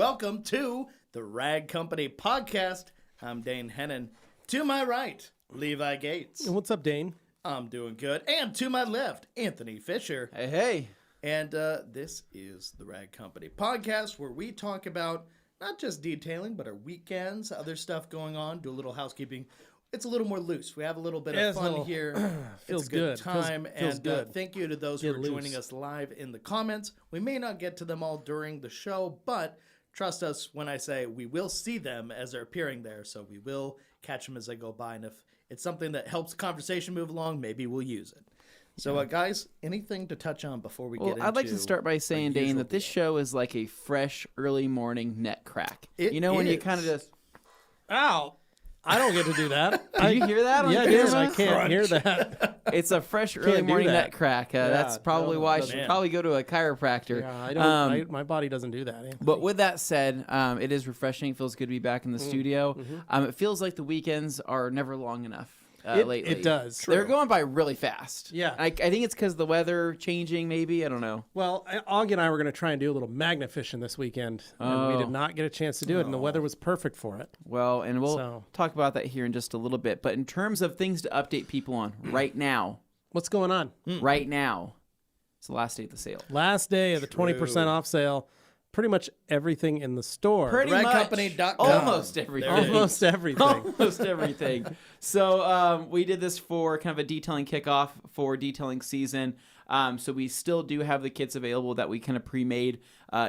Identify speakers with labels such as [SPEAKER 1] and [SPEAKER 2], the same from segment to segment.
[SPEAKER 1] welcome to the Rag Company podcast. I'm Dane Hennen. To my right, Levi Gates.
[SPEAKER 2] What's up, Dane?
[SPEAKER 1] I'm doing good. And to my left, Anthony Fisher.
[SPEAKER 3] Hey, hey.
[SPEAKER 1] And this is the Rag Company podcast, where we talk about not just detailing, but our weekends, other stuff going on, do a little housekeeping. It's a little more loose. We have a little bit of fun here.
[SPEAKER 2] Feels
[SPEAKER 1] it's a good time.
[SPEAKER 2] Feels good.
[SPEAKER 1] Thank you to those who are joining us live in the comments. We may not get to them all during the show, but trust us when I say we will see them as they're appearing there. So we will catch them as they go by. And if it's something that helps the conversation move along, maybe we'll use it. So, guys, anything to touch on before we get into
[SPEAKER 3] I'd like to start by saying, Dane, that this show is like a fresh, early morning neck crack.
[SPEAKER 1] When
[SPEAKER 3] you kind of just...
[SPEAKER 2] Ow! I don't get to do that.
[SPEAKER 3] Did you hear that?
[SPEAKER 2] I can't hear that.
[SPEAKER 3] It's a fresh, early morning neck crack. That's probably why I should probably go to a chiropractor.
[SPEAKER 2] Yeah, I don't. My body doesn't do that. Anthony.
[SPEAKER 3] But with that said, it is refreshing. It feels good to be back in the studio. It feels like the weekends are never long enough. Lately.
[SPEAKER 2] It does.
[SPEAKER 3] They're going by really fast.
[SPEAKER 2] Yeah.
[SPEAKER 3] I think it's because the weather changing, maybe. I don't know.
[SPEAKER 2] Well, Augie and I were going to try and do a little magna fishing this weekend, and we did not get a chance to do it, and the weather was perfect for it.
[SPEAKER 3] Well, and we'll talk about that here in just a little bit. But in terms of things to update people on right now.
[SPEAKER 2] What's going on?
[SPEAKER 3] Right now. It's the last day of the sale.
[SPEAKER 2] Last day of the 20% off sale. Pretty much everything in the store.
[SPEAKER 1] Ragcompany.com.
[SPEAKER 3] Almost everything.
[SPEAKER 2] Almost everything.
[SPEAKER 3] Almost everything. So we did this for kind of a detailing kickoff for detailing season. So we still do have the kits available that we kind of pre-made.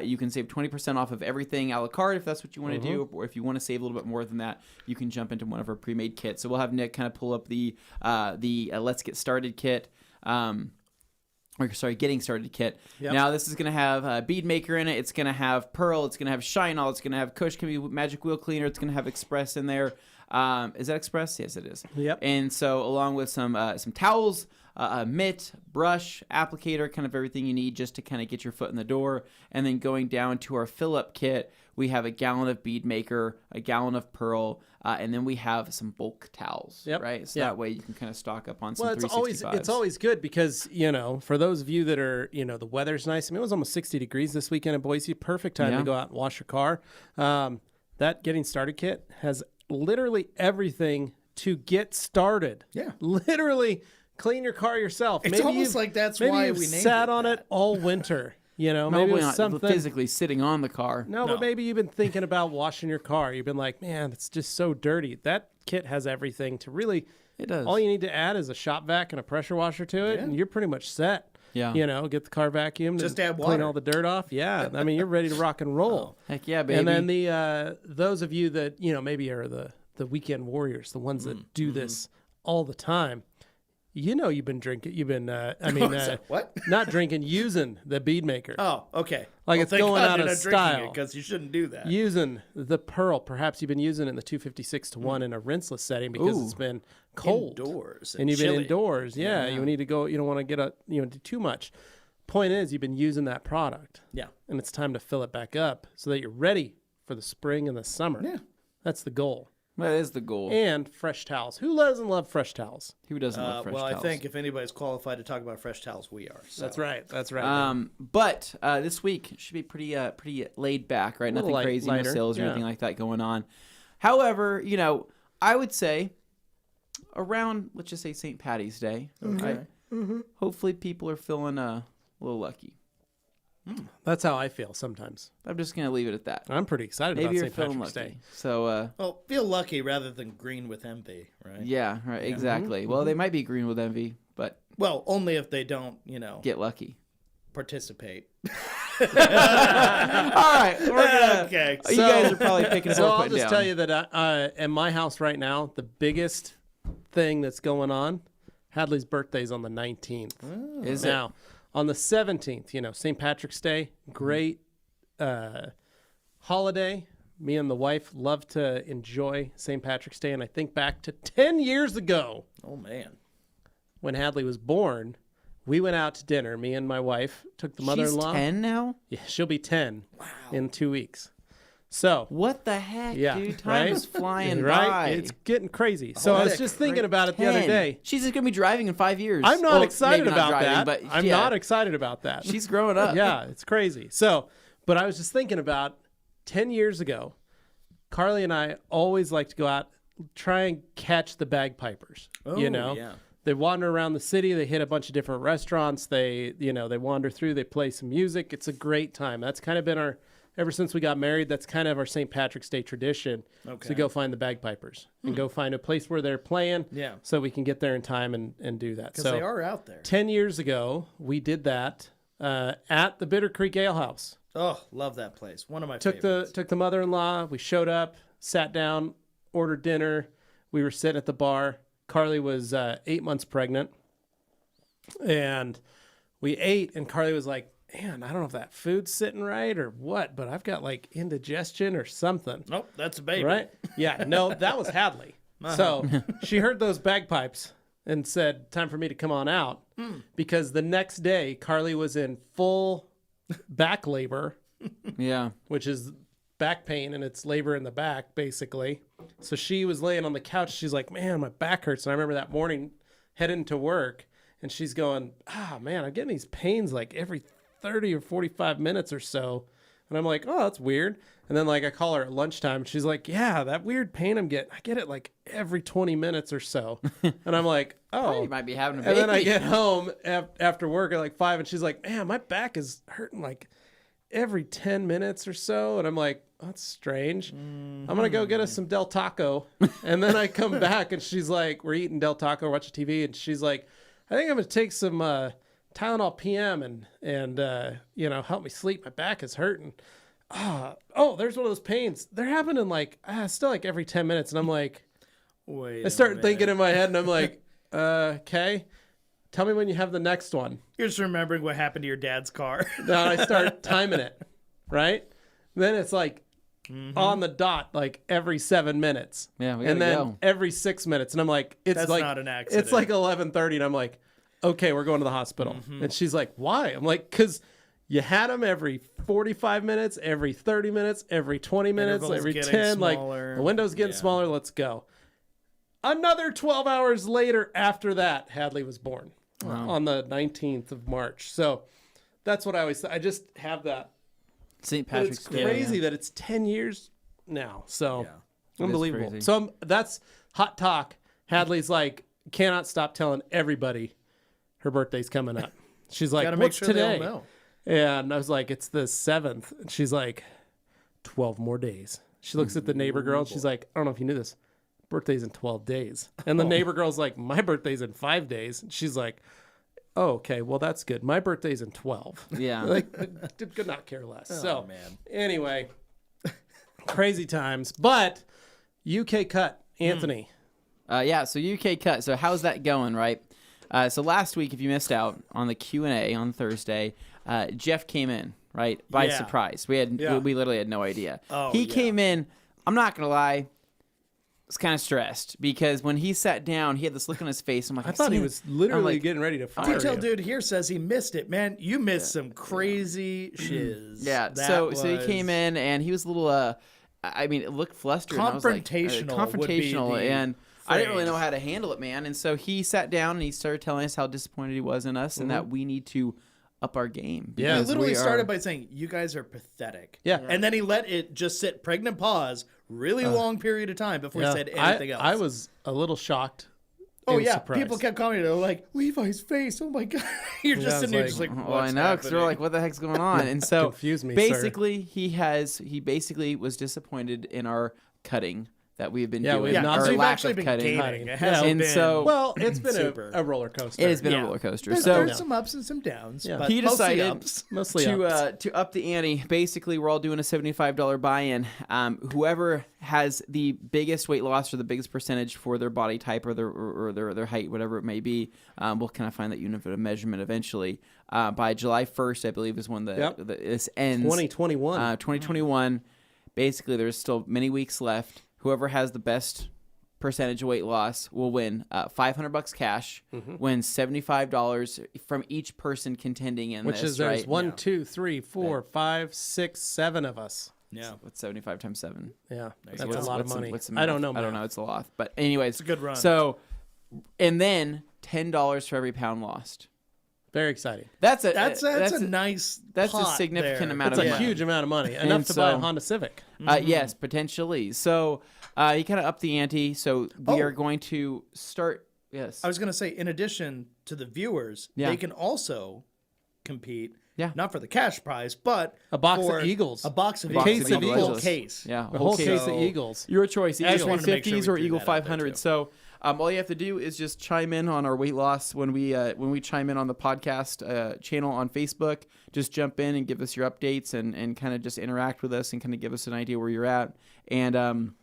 [SPEAKER 3] You can save 20% off of everything a la carte if that's what you want to do. Or if you want to save a little bit more than that, you can jump into one of our pre-made kits. So we'll have Nick kind of pull up the Let's Get Started kit. Getting started kit. Yep. Now this is going to have bead maker in it. It's going to have pearl. It's going to have shine all. It's going to have Kush can be magic wheel cleaner. It's going to have express in there. Is that express? Yes, it is.
[SPEAKER 2] Yep.
[SPEAKER 3] And so along with some towels, a mitt, brush, applicator, kind of everything you need just to kind of get your foot in the door. And then going down to our fill up kit, we have a gallon of bead maker, a gallon of pearl, and then we have some bulk towels, right? So that way you can kind of stock up on some 365s.
[SPEAKER 2] It's always good because, for those of you that are, the weather's nice. I mean, it was almost 60 degrees this weekend in Boise. Perfect time to go out and wash your car. That Getting Started kit has literally everything to get started.
[SPEAKER 1] Yeah.
[SPEAKER 2] Literally clean your car yourself.
[SPEAKER 1] It's almost like that's why we named it.
[SPEAKER 2] Sat on it all winter. Maybe
[SPEAKER 3] not
[SPEAKER 2] something
[SPEAKER 3] physically sitting on the car.
[SPEAKER 2] No, but maybe you've been thinking about washing your car. You've been like, man, it's just so dirty. That kit has everything to really.
[SPEAKER 3] It does.
[SPEAKER 2] All you need to add is a shop vac and a pressure washer to it, and you're pretty much set.
[SPEAKER 3] Yeah.
[SPEAKER 2] Get the car vacuumed.
[SPEAKER 1] Just add water.
[SPEAKER 2] Clean all the dirt off. Yeah. I mean, you're ready to rock and roll.
[SPEAKER 3] Heck yeah, baby.
[SPEAKER 2] And then the those of you that maybe are the weekend warriors, the ones that do this all the time. You've been drinking. You've been,
[SPEAKER 1] what?
[SPEAKER 2] Not drinking, using the bead maker.
[SPEAKER 1] Oh, okay.
[SPEAKER 2] Like it's going out of style.
[SPEAKER 1] Because you shouldn't do that.
[SPEAKER 2] Using the pearl. Perhaps you've been using it in the 256-1 in a rinseless setting because it's been cold.
[SPEAKER 1] Indoors.
[SPEAKER 2] And you've
[SPEAKER 1] chilly.
[SPEAKER 2] been indoors. Yeah. You need to go. You don't want to get do too much. Point is, you've been using that product.
[SPEAKER 1] Yeah.
[SPEAKER 2] And it's time to fill it back up so that you're ready for the spring and the summer.
[SPEAKER 1] Yeah.
[SPEAKER 2] That's the goal.
[SPEAKER 3] That is the goal.
[SPEAKER 2] And fresh towels. Who doesn't love fresh towels?
[SPEAKER 3] Who doesn't love fresh towels?
[SPEAKER 1] Well, I think if anybody's qualified to talk about fresh towels, we are. So.
[SPEAKER 2] That's right.
[SPEAKER 3] But this week should be pretty laid back, right? Nothing crazy, no sales or anything like that going on. However, I would say around, let's just say St. Patty's Day, right? Mm-hmm. Hopefully people are feeling a little lucky.
[SPEAKER 2] That's how I feel sometimes.
[SPEAKER 3] I'm just going to leave it at that.
[SPEAKER 2] I'm pretty excited about St. Patrick's Day.
[SPEAKER 3] So,
[SPEAKER 1] feel lucky rather than green with envy, right?
[SPEAKER 3] Yeah, right, exactly. Mm-hmm. Well, they might be green with envy, but...
[SPEAKER 1] Well, only if they don't,
[SPEAKER 3] get lucky.
[SPEAKER 1] Participate.
[SPEAKER 3] All right.
[SPEAKER 1] Okay.
[SPEAKER 3] You guys are probably picking it up.
[SPEAKER 2] So I'll just tell you that in my house right now, the biggest thing that's going on, Hadley's birthday's on the 19th.
[SPEAKER 3] Oh. Is it?
[SPEAKER 2] Now, on the 17th, St. Patrick's Day, great holiday. Me and the wife love to enjoy St. Patrick's Day, and I think back to 10 years ago.
[SPEAKER 1] Oh, man.
[SPEAKER 2] When Hadley was born, we went out to dinner. Me and my wife took the mother-in-law.
[SPEAKER 3] She's 10 now?
[SPEAKER 2] Yeah, she'll be 10 in 2 weeks. So
[SPEAKER 3] what the heck, dude? Time is flying by.
[SPEAKER 2] It's getting crazy. So I was just thinking about it the other day.
[SPEAKER 3] She's just gonna be driving in 5 years.
[SPEAKER 2] I'm not excited about that.
[SPEAKER 3] But
[SPEAKER 2] I'm not excited about that.
[SPEAKER 3] She's growing up.
[SPEAKER 2] Yeah, it's crazy. So, but I was just thinking about 10 years ago, Carly and I always like to go out, try and catch the bagpipers.
[SPEAKER 1] Oh, yeah.
[SPEAKER 2] They wander around the city. They hit a bunch of different restaurants. They wander through. They play some music. It's a great time. That's kind of been ever since we got married, that's kind of our St. Patrick's Day tradition.
[SPEAKER 1] Okay.
[SPEAKER 2] To go find the bagpipers and go find a place where they're playing.
[SPEAKER 1] Yeah.
[SPEAKER 2] So we can get there in time and do that.
[SPEAKER 1] Because
[SPEAKER 2] So
[SPEAKER 1] they are out there.
[SPEAKER 2] 10 years ago, we did that at the Bitter Creek Ale House.
[SPEAKER 1] Oh, love that place. One of my
[SPEAKER 2] Took
[SPEAKER 1] favorites.
[SPEAKER 2] the mother-in-law. We showed up, sat down, ordered dinner. We were sitting at the bar. Carly was 8 months pregnant, and we ate. And Carly was like, "Man, I don't know if that food's sitting right or what, but I've got like indigestion or something."
[SPEAKER 1] Nope, that's a baby.
[SPEAKER 2] Right? Yeah. No, that was Hadley. So she heard those bagpipes and said, "Time for me to come on out," because the next day Carly was in full back labor.
[SPEAKER 3] Yeah.
[SPEAKER 2] Which is back pain, and it's labor in the back, basically. So she was laying on the couch. She's like, "Man, my back hurts." And I remember that morning heading to work, and she's going, "Man, I'm getting these pains like every 30 or 45 minutes or so." And I'm like, "Oh, that's weird." And then like I call her at lunchtime, and she's like, "Yeah, that weird pain I get it like every 20 minutes or so." And I'm like, "Oh,
[SPEAKER 3] You might be having a
[SPEAKER 2] and
[SPEAKER 3] baby.
[SPEAKER 2] then I get home after work at like 5, and she's like, "Man, my back is hurting like every 10 minutes or so." And I'm like, "That's strange. I'm going to go get us some Del Taco." And then I come back, and she's like, we're eating Del Taco, watching TV. And she's like, "I think I'm going to take some Tylenol PM and help me sleep. My back is hurting." There's one of those pains. They're happening like, still like every 10 minutes. And I'm like,
[SPEAKER 1] Wait.
[SPEAKER 2] I start thinking in my head, and I'm like, okay, tell me when you have the next one.
[SPEAKER 1] You're just remembering what happened to your dad's car.
[SPEAKER 2] Now I start timing it, right? Then it's like on the dot, like every 7 minutes.
[SPEAKER 3] Yeah, we
[SPEAKER 2] and
[SPEAKER 3] gotta
[SPEAKER 2] then
[SPEAKER 3] go.
[SPEAKER 2] every 6 minutes. And I'm like, it's
[SPEAKER 1] That's
[SPEAKER 2] like
[SPEAKER 1] not an accident.
[SPEAKER 2] It's like 11:30, and I'm like, okay, we're going to the hospital. And she's like, "Why?" I'm like, "Because you had them every 45 minutes, every 30 minutes, every 20 minutes,
[SPEAKER 1] Intervals
[SPEAKER 2] every
[SPEAKER 1] getting
[SPEAKER 2] 10.
[SPEAKER 1] smaller.
[SPEAKER 2] Like the window's getting
[SPEAKER 1] Yeah.
[SPEAKER 2] smaller. Let's go." Another 12 hours later after that, Hadley was born on the 19th of March. So that's what I just have that.
[SPEAKER 3] St.
[SPEAKER 2] But
[SPEAKER 3] Patrick's
[SPEAKER 2] it's
[SPEAKER 3] Day.
[SPEAKER 2] crazy that it's 10 years now. So
[SPEAKER 1] Yeah.
[SPEAKER 2] unbelievable.
[SPEAKER 3] crazy.
[SPEAKER 2] So that's hot talk. Hadley's like, cannot stop telling everybody her birthday's coming up. She's like,
[SPEAKER 1] Gotta make
[SPEAKER 2] "What's
[SPEAKER 1] sure
[SPEAKER 2] today?"
[SPEAKER 1] they all know.
[SPEAKER 2] And I was like, "It's the 7th. And she's like, 12 more days. She looks at the neighbor girl, and she's like, "I don't know if you knew this. Birthday's in 12 days. And the neighbor girl's like, "My birthday's in 5 days." And she's like, "Oh, okay, well, that's good. My birthday's in 12.
[SPEAKER 3] Yeah.
[SPEAKER 2] Like, could not care less. So,
[SPEAKER 1] man.
[SPEAKER 2] anyway, crazy times. But UK cut, Anthony.
[SPEAKER 3] So UK cut. So how's that going, right? So last week, if you missed out on the Q&A on Thursday, Jeff came in, right, by
[SPEAKER 1] Yeah.
[SPEAKER 3] surprise. We literally had no idea.
[SPEAKER 1] Oh,
[SPEAKER 3] he
[SPEAKER 1] yeah.
[SPEAKER 3] came in, I'm not going to lie, was kind of stressed because when he sat down, he had this look on his face. I'm like,
[SPEAKER 2] I thought he was literally
[SPEAKER 3] like,
[SPEAKER 2] getting ready to fire
[SPEAKER 1] Detail
[SPEAKER 2] you.
[SPEAKER 1] dude here says he missed it. Man, you missed some crazy shiz.
[SPEAKER 3] Yeah.
[SPEAKER 1] That
[SPEAKER 3] So he
[SPEAKER 1] was-
[SPEAKER 3] came in and he was a little, it looked flustered. And I was like,
[SPEAKER 1] Confrontational would be
[SPEAKER 3] confrontational.
[SPEAKER 1] the
[SPEAKER 3] And I didn't really
[SPEAKER 1] phrase.
[SPEAKER 3] know how to handle it, man. And so he sat down and he started telling us how disappointed he was in us and that we need to up our game.
[SPEAKER 2] Yeah.
[SPEAKER 1] He
[SPEAKER 3] because
[SPEAKER 1] literally
[SPEAKER 3] we
[SPEAKER 1] started
[SPEAKER 3] are-
[SPEAKER 1] by saying, "You guys are pathetic."
[SPEAKER 2] Yeah.
[SPEAKER 1] And then he let it just sit pregnant pause, really long period of time before he said anything else.
[SPEAKER 2] I was a little shocked.
[SPEAKER 1] Oh
[SPEAKER 2] and
[SPEAKER 1] yeah,
[SPEAKER 2] surprised.
[SPEAKER 1] people kept commenting. They're like, "Levi's face! Oh my god!" You're just
[SPEAKER 2] I
[SPEAKER 1] sitting there,
[SPEAKER 2] was
[SPEAKER 1] just like,
[SPEAKER 3] Well, I know, because we're like, what the heck's going on? And so
[SPEAKER 2] Confuse me, sir.
[SPEAKER 3] basically, he basically was disappointed in our cutting that we've been
[SPEAKER 2] Yeah,
[SPEAKER 3] doing.
[SPEAKER 2] we've
[SPEAKER 1] yeah,
[SPEAKER 2] not-
[SPEAKER 3] our
[SPEAKER 1] so you've
[SPEAKER 3] lack
[SPEAKER 1] actually
[SPEAKER 3] of
[SPEAKER 1] been
[SPEAKER 3] cutting.
[SPEAKER 1] gaining. It
[SPEAKER 2] Yeah.
[SPEAKER 1] hasn't
[SPEAKER 3] And
[SPEAKER 1] been.
[SPEAKER 3] so-
[SPEAKER 2] Well, it's been
[SPEAKER 1] Super.
[SPEAKER 2] a roller coaster.
[SPEAKER 3] It has been
[SPEAKER 1] Yeah.
[SPEAKER 3] a roller coaster.
[SPEAKER 1] There's
[SPEAKER 3] So
[SPEAKER 1] some ups and some downs.
[SPEAKER 2] Yeah.
[SPEAKER 1] But
[SPEAKER 3] he
[SPEAKER 1] mostly
[SPEAKER 3] decided
[SPEAKER 1] ups.
[SPEAKER 2] Mostly
[SPEAKER 3] to up the ante. Basically, we're all doing a $75 buy-in. Whoever has the biggest weight loss or the biggest percentage for their body type or their height, whatever it may be, we'll kind of find that unit of measurement eventually. By July 1st, I believe, is when this ends.
[SPEAKER 2] 2021.
[SPEAKER 3] 2021. Basically, there's still many weeks left. Whoever has the best percentage of weight loss will win $500 cash, win $75 from each person contending in
[SPEAKER 2] Which
[SPEAKER 3] this,
[SPEAKER 2] is there's
[SPEAKER 3] right?
[SPEAKER 2] 1, 2, 3, 4, 5, 6, 7 of us.
[SPEAKER 1] Yeah,
[SPEAKER 3] What's 75 times 7?
[SPEAKER 2] Yeah, that's
[SPEAKER 1] go.
[SPEAKER 2] a lot of
[SPEAKER 3] What's the-
[SPEAKER 2] money.
[SPEAKER 3] what's the
[SPEAKER 2] I don't know.
[SPEAKER 3] math? I don't
[SPEAKER 2] math.
[SPEAKER 3] know. It's a lot. But anyways,
[SPEAKER 1] it's a good run.
[SPEAKER 3] So, and then $10 for every pound lost.
[SPEAKER 2] Very exciting.
[SPEAKER 1] That's a nice.
[SPEAKER 3] That's a
[SPEAKER 1] pot
[SPEAKER 3] significant
[SPEAKER 1] there.
[SPEAKER 3] amount
[SPEAKER 2] That's
[SPEAKER 3] of
[SPEAKER 2] a
[SPEAKER 3] money.
[SPEAKER 2] huge amount of money, enough to buy a Honda Civic.
[SPEAKER 3] Yes, potentially. So you kind of up the ante. So we are going to start. Yes,
[SPEAKER 1] I was going to say, in addition to the viewers, they can also compete.
[SPEAKER 3] Yeah.
[SPEAKER 1] Not for the cash prize, but
[SPEAKER 2] A box
[SPEAKER 1] for
[SPEAKER 2] of Eagles.
[SPEAKER 1] A box of
[SPEAKER 2] A case
[SPEAKER 1] Eagles.
[SPEAKER 2] of
[SPEAKER 1] A whole
[SPEAKER 2] Eagles.
[SPEAKER 1] case.
[SPEAKER 3] Yeah,
[SPEAKER 2] A whole case of Eagles.
[SPEAKER 3] Your choice, Eagle
[SPEAKER 1] just wanted to make sure
[SPEAKER 3] 350s
[SPEAKER 1] we
[SPEAKER 3] or
[SPEAKER 1] threw
[SPEAKER 3] Eagle
[SPEAKER 1] that out there,
[SPEAKER 3] 500.
[SPEAKER 1] too.
[SPEAKER 3] So all you have to do is just chime in on our weight loss when we chime in on the podcast channel on Facebook. Just jump in and give us your updates and kind of just interact with us and kind of give us an idea where you're at. And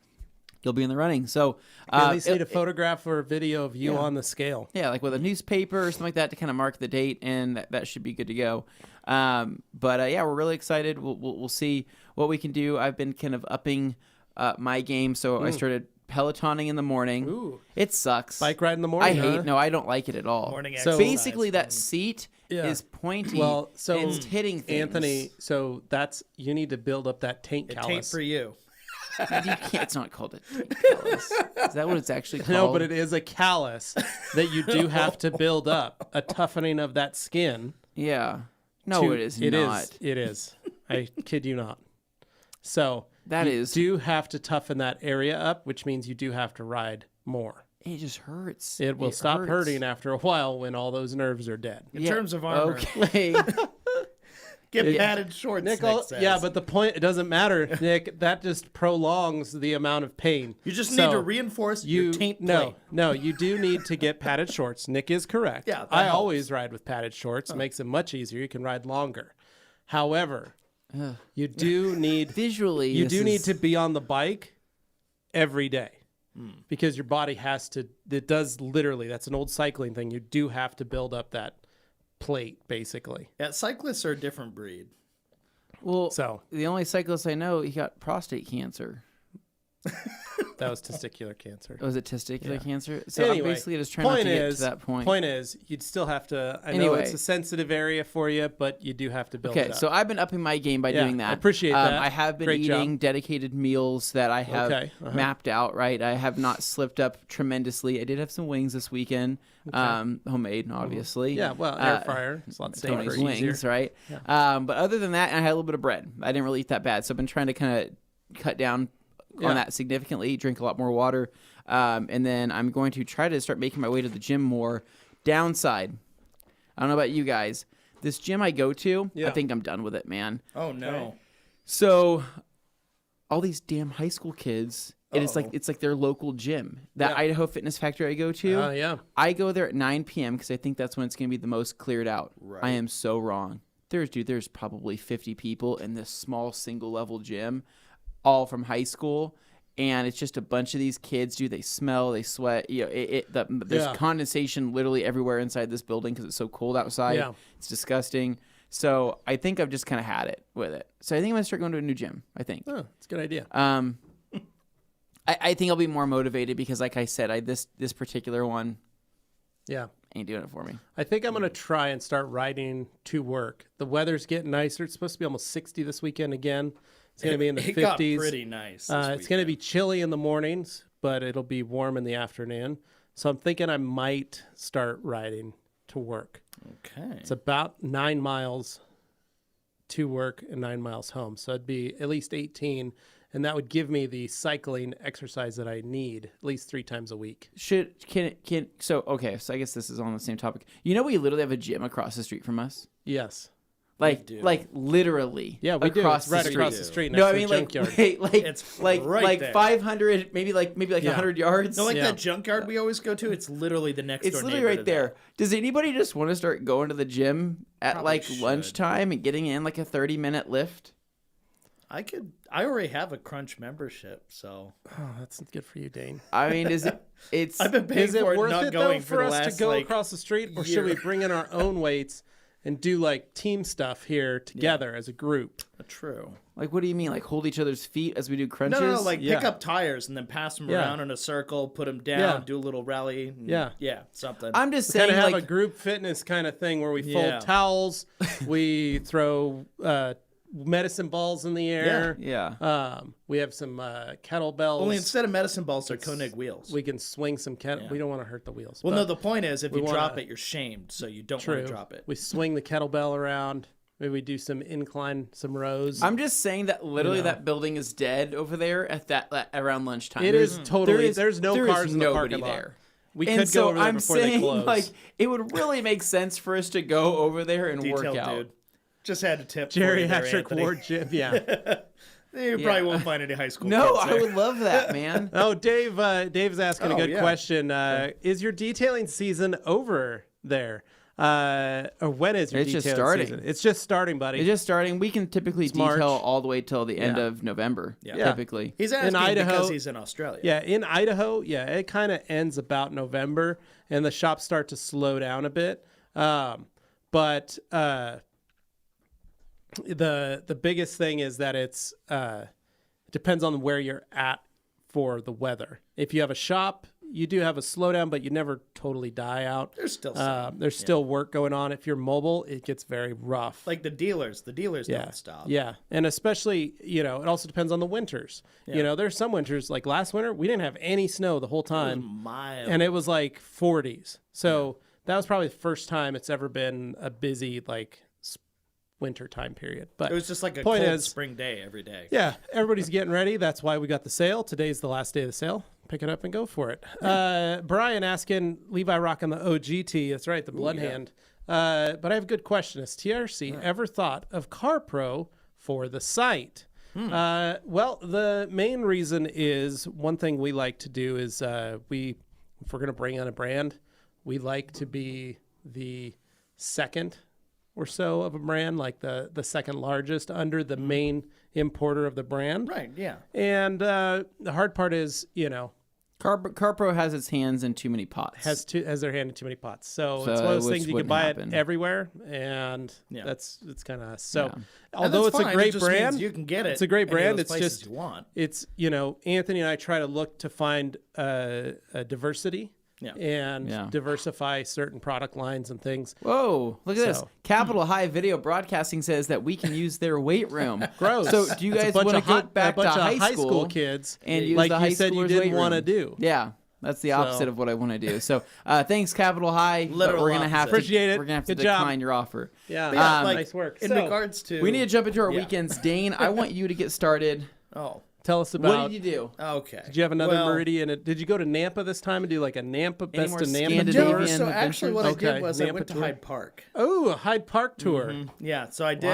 [SPEAKER 3] you'll be in the running. So
[SPEAKER 2] at least need a photograph or a video of you on the scale.
[SPEAKER 3] Yeah, like with a newspaper or something like that to kind of mark the date, and that should be good to go. But yeah, we're really excited. We'll see what we can do. I've been kind of upping my game, so I started Pelotoning in the morning.
[SPEAKER 2] Ooh.
[SPEAKER 3] It sucks.
[SPEAKER 2] Bike ride in the morning.
[SPEAKER 3] I don't like it at all.
[SPEAKER 1] Morning
[SPEAKER 2] So-
[SPEAKER 1] exercise.
[SPEAKER 3] Basically, that seat is pointy.
[SPEAKER 2] Well, so
[SPEAKER 3] and it's hitting things.
[SPEAKER 2] Anthony, so you need to build up that taint
[SPEAKER 1] It
[SPEAKER 2] callus.
[SPEAKER 1] taint for you.
[SPEAKER 3] You can't, it's not called a callus. Is that what it's actually called?
[SPEAKER 2] No, but it is a callus that you do have to build up, a toughening of that skin.
[SPEAKER 3] Yeah. No, it is not.
[SPEAKER 2] It is. I kid you not. So
[SPEAKER 3] That
[SPEAKER 2] you
[SPEAKER 3] is-
[SPEAKER 2] do have to toughen that area up, which means you do have to ride more.
[SPEAKER 3] It just hurts.
[SPEAKER 2] It will stop
[SPEAKER 3] hurts.
[SPEAKER 2] hurting after a while when all those nerves are dead.
[SPEAKER 1] In terms of armor.
[SPEAKER 3] Okay.
[SPEAKER 1] Get padded shorts, Nick says.
[SPEAKER 2] Yeah, but the point, it doesn't matter, Nick. That just prolongs the amount of pain.
[SPEAKER 1] You just need to reinforce your taint plate.
[SPEAKER 2] No, you do need to get padded shorts. Nick is correct.
[SPEAKER 1] Yeah, that
[SPEAKER 2] I
[SPEAKER 1] helps.
[SPEAKER 2] always ride with padded shorts. It makes it much easier. You can ride longer. However, you do need
[SPEAKER 3] Visually,
[SPEAKER 2] you
[SPEAKER 3] this
[SPEAKER 2] do need
[SPEAKER 3] is-
[SPEAKER 2] to be on the bike every day because your body has to. It does literally. That's an old cycling thing. You do have to build up that plate, basically.
[SPEAKER 1] Yeah, cyclists are a different breed.
[SPEAKER 3] Well,
[SPEAKER 2] So
[SPEAKER 3] the only cyclist I know, he got prostate cancer.
[SPEAKER 2] that was testicular cancer.
[SPEAKER 3] Was it testicular cancer? So
[SPEAKER 2] Anyway,
[SPEAKER 3] I'm basically just trying not to get to that point.
[SPEAKER 2] Point is, you'd still have to. I know
[SPEAKER 3] Anyway.
[SPEAKER 2] it's a sensitive area for you, but you do have to build it
[SPEAKER 3] Okay,
[SPEAKER 2] up.
[SPEAKER 3] so I've been upping my game by doing that.
[SPEAKER 2] I appreciate that.
[SPEAKER 3] I have been
[SPEAKER 2] Great
[SPEAKER 3] eating
[SPEAKER 2] job.
[SPEAKER 3] dedicated meals that I have mapped out, right? I have not slipped up tremendously. I did have some wings this weekend, homemade, obviously.
[SPEAKER 2] Yeah, well, air fryer. It's a lot safer,
[SPEAKER 3] Tony's
[SPEAKER 2] easier.
[SPEAKER 3] wings, right? But other than that, I had a little bit of bread. I didn't really eat that bad, so I've been trying to kind of cut down on that significantly, drink a lot more water, and then I'm going to try to start making my way to the gym more. Downside, I don't know about you guys. This gym I go to, I think I'm done with it, man.
[SPEAKER 1] Oh, no.
[SPEAKER 3] So all these damn high school kids, it's like their local gym. That Idaho Fitness Factory I go to, I go there at 9 p.m. because I think that's when it's going to be the most cleared out.
[SPEAKER 1] Right.
[SPEAKER 3] I am so wrong. There's probably 50 people in this small single level gym, all from high school, and it's just a bunch of these kids. They smell, they sweat. There's condensation literally everywhere inside this building because it's so cold outside.
[SPEAKER 2] Yeah.
[SPEAKER 3] It's disgusting. So I think I've just kind of had it with it. So I think I'm gonna start going to a new gym. I think.
[SPEAKER 2] Oh, it's a good idea.
[SPEAKER 3] I think I'll be more motivated because, like I said, this particular one ain't doing it for me.
[SPEAKER 2] I think I'm going to try and start riding to work. The weather's getting nicer. It's supposed to be almost 60 this weekend again. It's going to be in the 50s.
[SPEAKER 1] It got pretty nice.
[SPEAKER 2] It's going to be chilly in the mornings, but it'll be warm in the afternoon. So I'm thinking I might start riding to work.
[SPEAKER 1] Okay.
[SPEAKER 2] It's about 9 miles to work and 9 miles home. So it'd be at least 18. And that would give me the cycling exercise that I need at least 3 times a week.
[SPEAKER 3] So I guess this is on the same topic. You know, we literally have a gym across the street from us.
[SPEAKER 2] Yes.
[SPEAKER 3] Like literally.
[SPEAKER 2] Yeah, we
[SPEAKER 3] across
[SPEAKER 2] do. It's right
[SPEAKER 3] the street.
[SPEAKER 2] across the street.
[SPEAKER 3] No,
[SPEAKER 2] Next
[SPEAKER 3] I
[SPEAKER 2] to
[SPEAKER 3] mean
[SPEAKER 2] the
[SPEAKER 3] like
[SPEAKER 2] junkyard.
[SPEAKER 1] It's right there.
[SPEAKER 3] 500, maybe like 100 yards.
[SPEAKER 1] No, like that junkyard we always go to, it's literally the next door
[SPEAKER 3] It's literally
[SPEAKER 1] neighbor
[SPEAKER 3] right
[SPEAKER 1] to
[SPEAKER 3] there.
[SPEAKER 1] that.
[SPEAKER 3] Does anybody just want to start going to the gym at
[SPEAKER 1] Probably
[SPEAKER 3] like
[SPEAKER 1] should.
[SPEAKER 3] lunchtime and getting in like a 30-minute lift?
[SPEAKER 1] I already have a Crunch membership, so
[SPEAKER 2] Oh, that's good for you, Dane.
[SPEAKER 3] I mean, it's
[SPEAKER 1] I've been paying
[SPEAKER 2] Is it
[SPEAKER 1] for it
[SPEAKER 2] worth
[SPEAKER 1] not
[SPEAKER 2] it,
[SPEAKER 1] going
[SPEAKER 2] though,
[SPEAKER 1] for
[SPEAKER 2] for
[SPEAKER 1] the
[SPEAKER 2] us
[SPEAKER 1] last
[SPEAKER 2] to go
[SPEAKER 1] like,
[SPEAKER 2] across the street? Or should we
[SPEAKER 1] year.
[SPEAKER 2] bring in our own weights and do like team stuff here together as a group?
[SPEAKER 1] True.
[SPEAKER 3] like, what do you mean? Like hold each other's feet as we do crunches?
[SPEAKER 1] No, like
[SPEAKER 2] Yeah.
[SPEAKER 1] pick up tires and then pass them
[SPEAKER 2] Yeah.
[SPEAKER 1] around in a circle, put them down,
[SPEAKER 2] Yeah.
[SPEAKER 1] do a little rally. And something.
[SPEAKER 3] I'm just
[SPEAKER 2] Kind
[SPEAKER 3] saying,
[SPEAKER 2] of have
[SPEAKER 3] like,
[SPEAKER 2] a group fitness kind of thing where we
[SPEAKER 1] Yeah.
[SPEAKER 2] fold towels, we throw medicine balls in the air.
[SPEAKER 3] Yeah.
[SPEAKER 2] We have some kettlebells.
[SPEAKER 1] Only instead of medicine balls, they're Koenig wheels.
[SPEAKER 2] We can swing some We don't want to hurt the wheels.
[SPEAKER 1] Well, no, the point is if you drop it, you're shamed, so you don't want to drop it.
[SPEAKER 2] We swing the kettlebell around. Maybe we do some some rows.
[SPEAKER 3] I'm just saying that literally that building is dead over there at that around lunchtime.
[SPEAKER 2] It is totally. There's no cars in the parking lot.
[SPEAKER 3] There.
[SPEAKER 2] We could go over there before they close.
[SPEAKER 3] Like, it would really make sense for us to go over there and work out. Dude.
[SPEAKER 1] Just had a tip.
[SPEAKER 2] Geriatric ward gym. Yeah.
[SPEAKER 1] You probably won't find any high school.
[SPEAKER 3] No, I would love that, man.
[SPEAKER 2] Oh, Dave's asking a good question. Is your detailing season over there? Or when is your detailing season? It's just starting, buddy.
[SPEAKER 3] It's just starting. We can typically detail all the way till the end of November. Yeah. Typically.
[SPEAKER 1] He's asking in Idaho, because he's in Australia.
[SPEAKER 2] Yeah, in Idaho, it kind of ends about November, and the shops start to slow down a bit. But the biggest thing is that it depends on where you're at for the weather. If you have a shop, you do have a slowdown, but you never totally die out.
[SPEAKER 1] There's still
[SPEAKER 2] still work going on. If you're mobile, it gets very rough.
[SPEAKER 1] Like the dealers don't stop.
[SPEAKER 2] Yeah, and especially, it also depends on the winters. Yeah. There's some winters, like last winter, we didn't have any snow the whole time.
[SPEAKER 1] It was mild.
[SPEAKER 2] And it was like 40s. So that was probably the first time it's ever been a busy, winter time period. But
[SPEAKER 1] it was just like a cold spring day every day.
[SPEAKER 2] Yeah, everybody's getting ready. That's why we got the sale. Today's the last day of the sale. Pick it up and go for it. Brian asking, Levi rocking the OGT. That's right, the Blood Hand. But I have a good question. Has TRC ever thought of CarPro for the site? Well, the main reason is one thing we like to do is if we're going to bring on a brand, we like to be the second or so of a brand, like the second largest under the main importer of the brand.
[SPEAKER 1] Right, yeah.
[SPEAKER 2] And the hard part is,
[SPEAKER 3] CarPro has its hands in too many pots.
[SPEAKER 2] Has their hand in too many pots. So it's one of those things you can buy it everywhere, and it's kind of us. So although it's a great brand,
[SPEAKER 1] you can get it.
[SPEAKER 2] It's a great brand. It's just
[SPEAKER 1] you want.
[SPEAKER 2] It's Anthony and I try to look to find a diversity. And diversify certain product lines and things.
[SPEAKER 3] Whoa, look at this. Capital High Video Broadcasting says that we can use their weight room.
[SPEAKER 2] Gross.
[SPEAKER 3] So do you guys want to get back to high school
[SPEAKER 2] kids
[SPEAKER 3] and use
[SPEAKER 2] like
[SPEAKER 3] the high
[SPEAKER 2] you said you didn't want to do?
[SPEAKER 3] Yeah. That's the opposite of what I want to do. So thanks, Capital High. We're going to have
[SPEAKER 2] Appreciate it.
[SPEAKER 3] We're going to have to
[SPEAKER 2] Good job.
[SPEAKER 3] decline your offer.
[SPEAKER 2] Yeah.
[SPEAKER 1] Nice work. In regards to...
[SPEAKER 3] We need to jump into our weekends. Dane, I want you to get started.
[SPEAKER 2] Tell us about...
[SPEAKER 3] What did you do?
[SPEAKER 1] Okay.
[SPEAKER 2] Did you have another Meridian? Did you go to Nampa this time and do like a Nampa, best of Nampa
[SPEAKER 1] tour?
[SPEAKER 2] tour?
[SPEAKER 1] So actually what I did was I went to Hyde Park.
[SPEAKER 2] Oh, a Hyde Park tour.
[SPEAKER 1] Mm-hmm. Yeah, so I did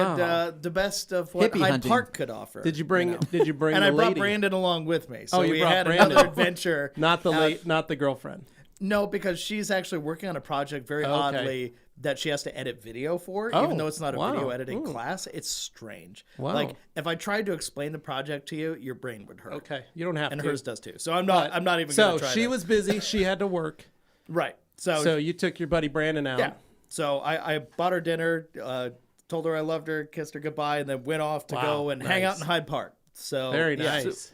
[SPEAKER 1] the best of what Hyde Park could offer.
[SPEAKER 2] Did you bring
[SPEAKER 1] and
[SPEAKER 2] I
[SPEAKER 1] brought Brandon along with me. So
[SPEAKER 2] you
[SPEAKER 1] we
[SPEAKER 2] brought
[SPEAKER 1] had
[SPEAKER 2] Brandon.
[SPEAKER 1] another adventure.
[SPEAKER 2] Not the girlfriend.
[SPEAKER 1] No, because she's actually working on a project very oddly that she has to edit video for, even though it's not a video editing class. It's strange.
[SPEAKER 2] Wow.
[SPEAKER 1] Like if I tried to explain the project to you, your brain would hurt.
[SPEAKER 2] Okay, you don't have
[SPEAKER 1] and
[SPEAKER 2] to.
[SPEAKER 1] hers does too. So I'm not even going to try.
[SPEAKER 2] So she was busy. She had to work.
[SPEAKER 1] Right.
[SPEAKER 2] So you took your buddy Brandon out.
[SPEAKER 1] Yeah. So I bought her dinner, told her I loved her, kissed her goodbye, and then went off to go and hang out in Hyde Park. So
[SPEAKER 2] very nice.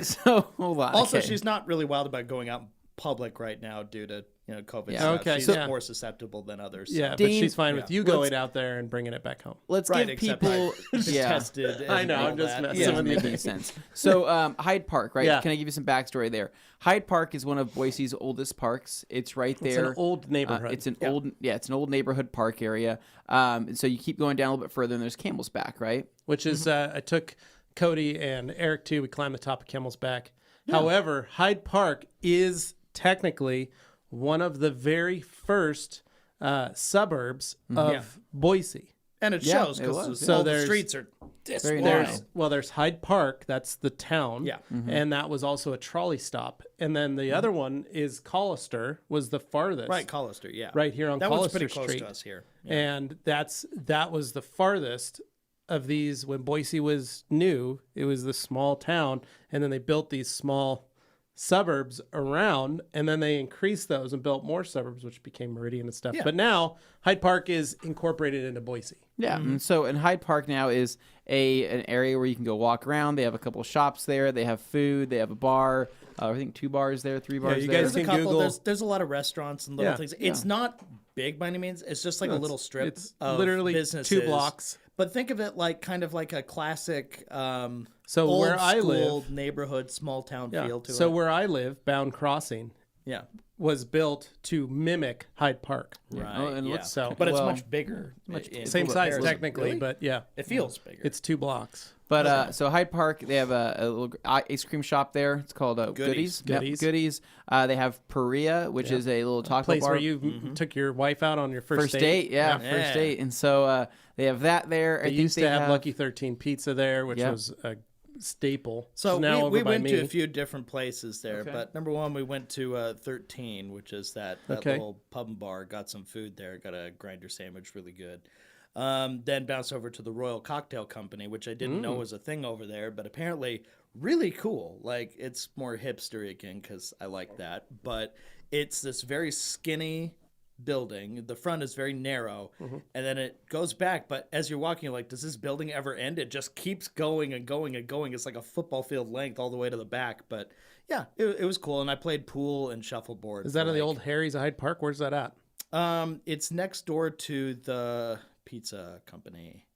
[SPEAKER 3] So hold on.
[SPEAKER 1] Also, she's not really wild about going out in public right now due to COVID stuff. She's more susceptible than others.
[SPEAKER 2] Yeah, but she's fine with you going out there and bringing it back home.
[SPEAKER 3] Let's give people
[SPEAKER 1] tested.
[SPEAKER 3] I know, I'm just messing with you. Making sense. So Hyde Park, right? Can I give you some backstory there? Hyde Park is one of Boise's oldest parks. It's right there.
[SPEAKER 2] It's an old neighborhood.
[SPEAKER 3] It's an old neighborhood park area. And so you keep going down a little bit further, and there's Camel's Back, right?
[SPEAKER 2] Which is I took Cody and Eric too. We climbed the top of Camel's Back. Yeah. However, Hyde Park is technically one of the very first suburbs of Boise.
[SPEAKER 1] And it shows because all the streets are this wide.
[SPEAKER 2] There's Hyde Park, that's the town.
[SPEAKER 1] Yeah.
[SPEAKER 2] And that was also a trolley stop. And then the other one is Collister, was the farthest.
[SPEAKER 1] Right, Collister, yeah.
[SPEAKER 2] Right here on
[SPEAKER 1] that
[SPEAKER 2] Collister
[SPEAKER 1] was pretty
[SPEAKER 2] Street.
[SPEAKER 1] close to us here. Yeah.
[SPEAKER 2] And that was the farthest of these when Boise was new. It was the small town, and then they built these small suburbs around, and then they increased those and built more suburbs, which became Meridian and stuff. But now Hyde Park is incorporated into Boise.
[SPEAKER 3] Yeah, and Hyde Park now is an area where you can go walk around. They have a couple of shops there. They have food. They have a bar. I think 2 bars there, 3 bars
[SPEAKER 2] you
[SPEAKER 3] there.
[SPEAKER 2] guys
[SPEAKER 1] There's
[SPEAKER 2] can Google.
[SPEAKER 1] There's a lot of restaurants and little things. It's not big by any means. It's just like a little strip
[SPEAKER 2] it's
[SPEAKER 1] of
[SPEAKER 2] literally
[SPEAKER 1] businesses.
[SPEAKER 2] 2 blocks.
[SPEAKER 1] But think of it like kind of like a classic
[SPEAKER 2] So
[SPEAKER 1] old
[SPEAKER 2] where I
[SPEAKER 1] school
[SPEAKER 2] live,
[SPEAKER 1] neighborhood, small town feel to it.
[SPEAKER 2] so where I live, Bound Crossing
[SPEAKER 1] Yeah.
[SPEAKER 2] was built to mimic Hyde Park.
[SPEAKER 1] Right.
[SPEAKER 3] Oh, and
[SPEAKER 1] yeah.
[SPEAKER 3] looks
[SPEAKER 2] so-
[SPEAKER 1] but it's
[SPEAKER 3] well,
[SPEAKER 1] much bigger.
[SPEAKER 2] Same size
[SPEAKER 1] comparison.
[SPEAKER 2] technically,
[SPEAKER 1] Really?
[SPEAKER 2] but yeah,
[SPEAKER 1] It feels bigger.
[SPEAKER 2] it's 2 blocks.
[SPEAKER 3] But so Hyde Park, they have a little ice cream shop there. It's called Goodies. Yep,
[SPEAKER 2] Goodies.
[SPEAKER 3] Goodies. They have Paria, which is a little taco
[SPEAKER 2] Place
[SPEAKER 3] bar.
[SPEAKER 2] where you took your wife out on your first
[SPEAKER 3] date. Yeah,
[SPEAKER 1] Yeah.
[SPEAKER 3] first date. And so they have that there.
[SPEAKER 2] They used to have Lucky 13 Pizza there, which
[SPEAKER 3] Yep.
[SPEAKER 2] was a staple.
[SPEAKER 1] So
[SPEAKER 2] It's now
[SPEAKER 1] we
[SPEAKER 2] over by
[SPEAKER 1] went
[SPEAKER 2] me.
[SPEAKER 1] to a few different places there,
[SPEAKER 3] Okay.
[SPEAKER 1] but number one, we went to 13, which is that
[SPEAKER 2] Okay.
[SPEAKER 1] little pub and bar. Got some food there. Got a grinder sandwich, really good. Then bounced over to the Royal Cocktail Company, which I didn't know was a thing over there, but apparently really cool. Like it's more hipster again because I like that, but it's this very skinny building. The front is very narrow, and then it goes back. But as you're walking, you're like, does this building ever end? It just keeps going and going and going. It's like a football field length all the way to the back. But yeah, it was cool, and I played pool and shuffleboard.
[SPEAKER 2] Is that
[SPEAKER 1] for,
[SPEAKER 2] in the
[SPEAKER 1] like-
[SPEAKER 2] old Harry's at Hyde Park? Where's that at?
[SPEAKER 1] It's next door to the pizza company.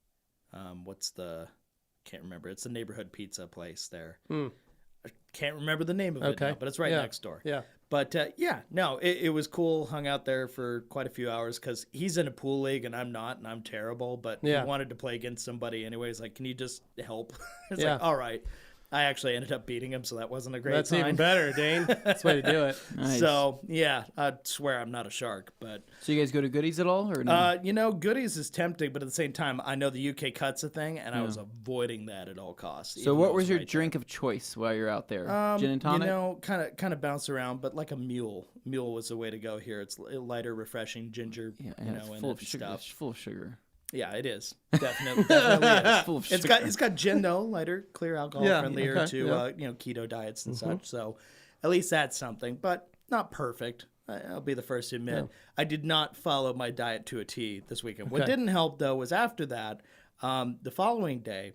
[SPEAKER 1] Can't remember. It's a neighborhood pizza place there. I can't remember the name of it
[SPEAKER 2] Okay.
[SPEAKER 1] now, but it's right
[SPEAKER 2] Yeah.
[SPEAKER 1] next door.
[SPEAKER 2] Yeah.
[SPEAKER 1] But it was cool. Hung out there for quite a few hours because he's in a pool league and I'm not, and I'm terrible. But
[SPEAKER 2] Yeah.
[SPEAKER 1] he wanted to play against somebody anyways. Like, can you just help? It's
[SPEAKER 2] Yeah.
[SPEAKER 1] like, all right. I actually ended up beating him, so that wasn't a great
[SPEAKER 2] That's
[SPEAKER 1] sign.
[SPEAKER 2] even better, Dane. That's the way to do it.
[SPEAKER 3] Nice.
[SPEAKER 1] So yeah, I swear I'm not a shark, but
[SPEAKER 3] So you guys go to Goodies at all, or no?
[SPEAKER 1] Goodies is tempting, but at the same time, I know the UK cuts a thing, and I was avoiding that at all costs.
[SPEAKER 3] So
[SPEAKER 1] even though
[SPEAKER 3] what
[SPEAKER 1] it's
[SPEAKER 3] was your
[SPEAKER 1] right
[SPEAKER 3] drink of choice while you're out there?
[SPEAKER 1] there.
[SPEAKER 3] Gin and tonic.
[SPEAKER 1] Kind of bounce around, but like a mule. Mule was the way to go here. It's lighter, refreshing, ginger,
[SPEAKER 3] yeah,
[SPEAKER 1] and
[SPEAKER 3] it's full of
[SPEAKER 1] and
[SPEAKER 3] sugar.
[SPEAKER 1] stuff.
[SPEAKER 3] It's full of sugar.
[SPEAKER 1] Yeah, it is definitely is.
[SPEAKER 3] Full of
[SPEAKER 1] It's got gin though, lighter, clear alcohol,
[SPEAKER 2] Yeah,
[SPEAKER 1] friendlier
[SPEAKER 2] okay,
[SPEAKER 1] to
[SPEAKER 2] yeah.
[SPEAKER 1] keto diets and such. So at least that's something, but not perfect. I'll be the first to admit I did not follow my diet to a T this weekend. What
[SPEAKER 2] Okay.
[SPEAKER 1] didn't help though was after that, the following day,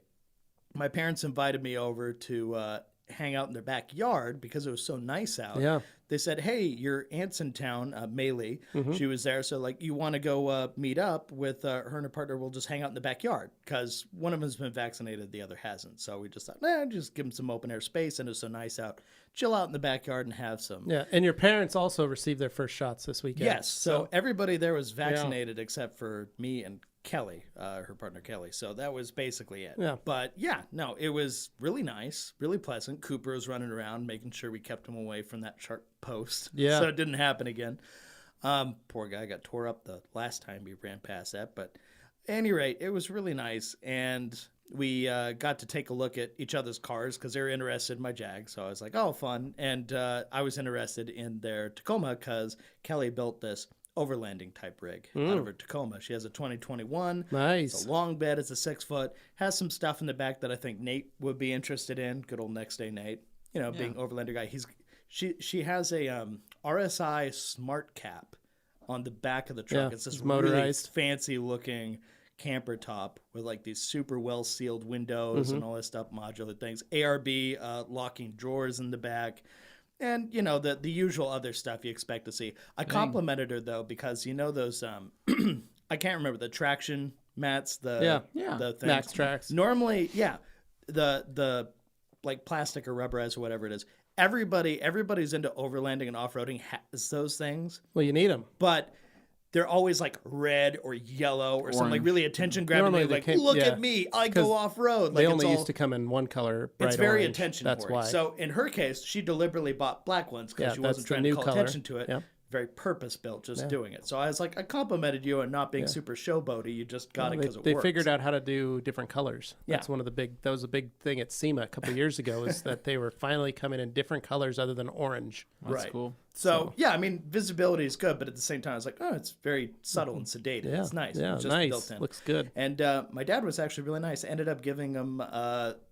[SPEAKER 1] my parents invited me over to hang out in their backyard because it was so nice out.
[SPEAKER 2] Yeah.
[SPEAKER 1] They said, "Hey, your aunt's in town, Maylee.
[SPEAKER 2] Mm-hmm.
[SPEAKER 1] She was there, so like, you want to go meet up with her and her partner? We'll just hang out in the backyard because one of them's been vaccinated, the other hasn't. So we just thought, just give them some open air space, and it was so nice out. Chill out in the backyard and have some."
[SPEAKER 2] Yeah. And your parents also received their first shots this weekend.
[SPEAKER 1] Yes. So everybody there was vaccinated except for me and Kelly, her partner Kelly. So that was basically it.
[SPEAKER 2] Yeah.
[SPEAKER 1] But no, it was really nice, really pleasant. Cooper was running around making sure we kept him away from that sharp post.
[SPEAKER 2] Yeah.
[SPEAKER 1] So it didn't happen again. Poor guy got tore up the last time we ran past that. But at any rate, it was really nice. And we got to take a look at each other's cars because they were interested in my Jag. So I was like, oh, fun. And I was interested in their Tacoma because Kelly built this overlanding type rig out of her Tacoma. She has a 2021.
[SPEAKER 2] Nice.
[SPEAKER 1] It's a long bed. It's a 6 foot. Has some stuff in the back that I think Nate would be interested in. Good old next day Nate. Being overlander guy. She has a RSI smart cap on the back of the truck.
[SPEAKER 2] Yeah,
[SPEAKER 1] It's this
[SPEAKER 2] it's
[SPEAKER 1] really
[SPEAKER 2] motorized.
[SPEAKER 1] fancy looking camper top with like these super well sealed windows and all this stuff, modular things. ARB locking drawers in the back. And, the usual other stuff you expect to see. I complimented her, though, because, those, I can't remember, the traction mats, the things.
[SPEAKER 2] Max Tracks.
[SPEAKER 1] Normally, the like plastic or rubberized or whatever it is. Everybody's into overlanding and off-roading has those things,
[SPEAKER 2] Well, you need them.
[SPEAKER 1] but they're always like red or yellow or something like
[SPEAKER 3] Orange.
[SPEAKER 1] really attention grabbing.
[SPEAKER 2] Normally
[SPEAKER 1] Like,
[SPEAKER 2] they came-
[SPEAKER 1] look
[SPEAKER 2] yeah.
[SPEAKER 1] at me, I go off-road.
[SPEAKER 2] They
[SPEAKER 1] Like,
[SPEAKER 2] only
[SPEAKER 1] it's all,
[SPEAKER 2] used to come in one color. Bright
[SPEAKER 1] it's very
[SPEAKER 2] orange.
[SPEAKER 1] attention
[SPEAKER 2] That's
[SPEAKER 1] for
[SPEAKER 2] why.
[SPEAKER 1] So in her case, she deliberately bought black ones because
[SPEAKER 2] Yeah,
[SPEAKER 1] she
[SPEAKER 2] that's
[SPEAKER 1] wasn't
[SPEAKER 2] the
[SPEAKER 1] trying to
[SPEAKER 2] new
[SPEAKER 1] call
[SPEAKER 2] color.
[SPEAKER 1] attention to it.
[SPEAKER 2] Yeah.
[SPEAKER 1] Very purpose built, just doing it. So I was like, I complimented you on not being super showboaty. You just got it because it
[SPEAKER 2] They
[SPEAKER 1] works.
[SPEAKER 2] figured out how to do different colors.
[SPEAKER 1] Yeah.
[SPEAKER 2] That's that was a big thing at SEMA a couple of years ago, is that they were finally coming in different colors other than orange.
[SPEAKER 3] That's
[SPEAKER 1] Right.
[SPEAKER 3] cool.
[SPEAKER 1] So yeah, I mean, visibility is good, but at the same time, I was like, oh, it's very subtle and sedated.
[SPEAKER 2] Yeah.
[SPEAKER 1] It's nice.
[SPEAKER 2] Yeah,
[SPEAKER 1] It's just
[SPEAKER 2] nice.
[SPEAKER 1] built in.
[SPEAKER 2] Looks good.
[SPEAKER 1] And my dad was actually really nice. I ended up giving them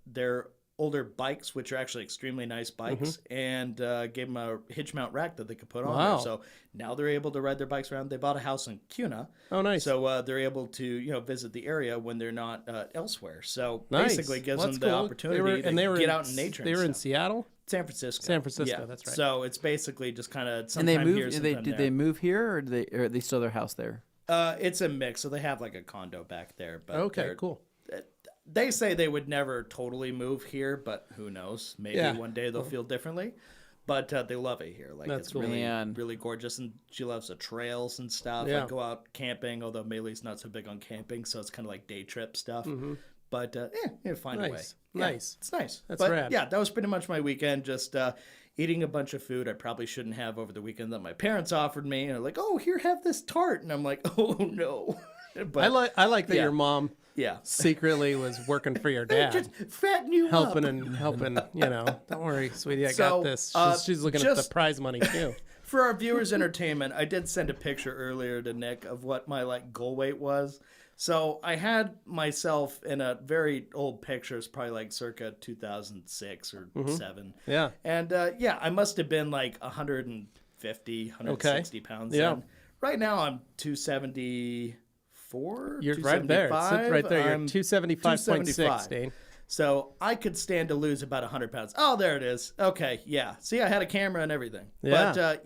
[SPEAKER 1] their older bikes, which are actually extremely nice bikes, and gave them a hitch mount rack that they could put on
[SPEAKER 2] Wow.
[SPEAKER 1] there. So now they're able to ride their bikes around. They bought a house in Cuna.
[SPEAKER 2] Oh, nice.
[SPEAKER 1] So they're able to visit the area when they're not elsewhere. So
[SPEAKER 2] Nice.
[SPEAKER 1] basically gives
[SPEAKER 2] Well,
[SPEAKER 1] them
[SPEAKER 2] that's
[SPEAKER 1] the
[SPEAKER 2] cool.
[SPEAKER 1] opportunity to get out in nature.
[SPEAKER 2] They
[SPEAKER 1] and
[SPEAKER 2] were in
[SPEAKER 1] stuff.
[SPEAKER 2] Seattle?
[SPEAKER 1] San Francisco.
[SPEAKER 2] San Francisco,
[SPEAKER 1] Yeah.
[SPEAKER 2] that's right.
[SPEAKER 1] So it's basically just kind of
[SPEAKER 3] And
[SPEAKER 1] sometime
[SPEAKER 3] they
[SPEAKER 1] here,
[SPEAKER 3] moved.
[SPEAKER 1] sometime
[SPEAKER 3] Did
[SPEAKER 1] there.
[SPEAKER 3] they move here, or are they still their house there?
[SPEAKER 1] It's a mix. So they have like a condo back there. But
[SPEAKER 2] Okay, cool.
[SPEAKER 1] They say they would never totally move here, but who knows? Maybe one day they'll feel differently. But they love it here. Like
[SPEAKER 2] That's
[SPEAKER 1] it's
[SPEAKER 2] cool.
[SPEAKER 1] really gorgeous, and she loves the trails and stuff.
[SPEAKER 2] Yeah.
[SPEAKER 1] I go out camping, although Maylee's not so big on camping, so it's kind of like day trip stuff. But find a way.
[SPEAKER 2] Nice.
[SPEAKER 1] It's nice.
[SPEAKER 2] That's
[SPEAKER 1] but,
[SPEAKER 2] rad.
[SPEAKER 1] Yeah, that was pretty much my weekend. Just eating a bunch of food I probably shouldn't have over the weekend that my parents offered me, and they're like, "Oh, here, have this tart," and I'm like, "Oh no." But
[SPEAKER 2] I like that your mom secretly was working for your dad.
[SPEAKER 1] Just fatten you
[SPEAKER 2] helping
[SPEAKER 1] up.
[SPEAKER 2] helping, Don't worry, sweetie, I got this. She's looking at the prize money too.
[SPEAKER 1] For our viewers' entertainment, I did send a picture earlier to Nick of what my goal weight was. So I had myself in a very old picture, it's probably like circa 2006 or 7.
[SPEAKER 2] Yeah.
[SPEAKER 1] And I must have been like 150, 160 pounds.
[SPEAKER 2] Yeah.
[SPEAKER 1] Then. Right now I'm 274.
[SPEAKER 2] You're right there. It sits right there. You're 275.6, Dane.
[SPEAKER 1] So I could stand to lose about 100 pounds. Oh, there it is. Okay, yeah. See, I had a camera and everything.
[SPEAKER 2] Yeah.
[SPEAKER 1] But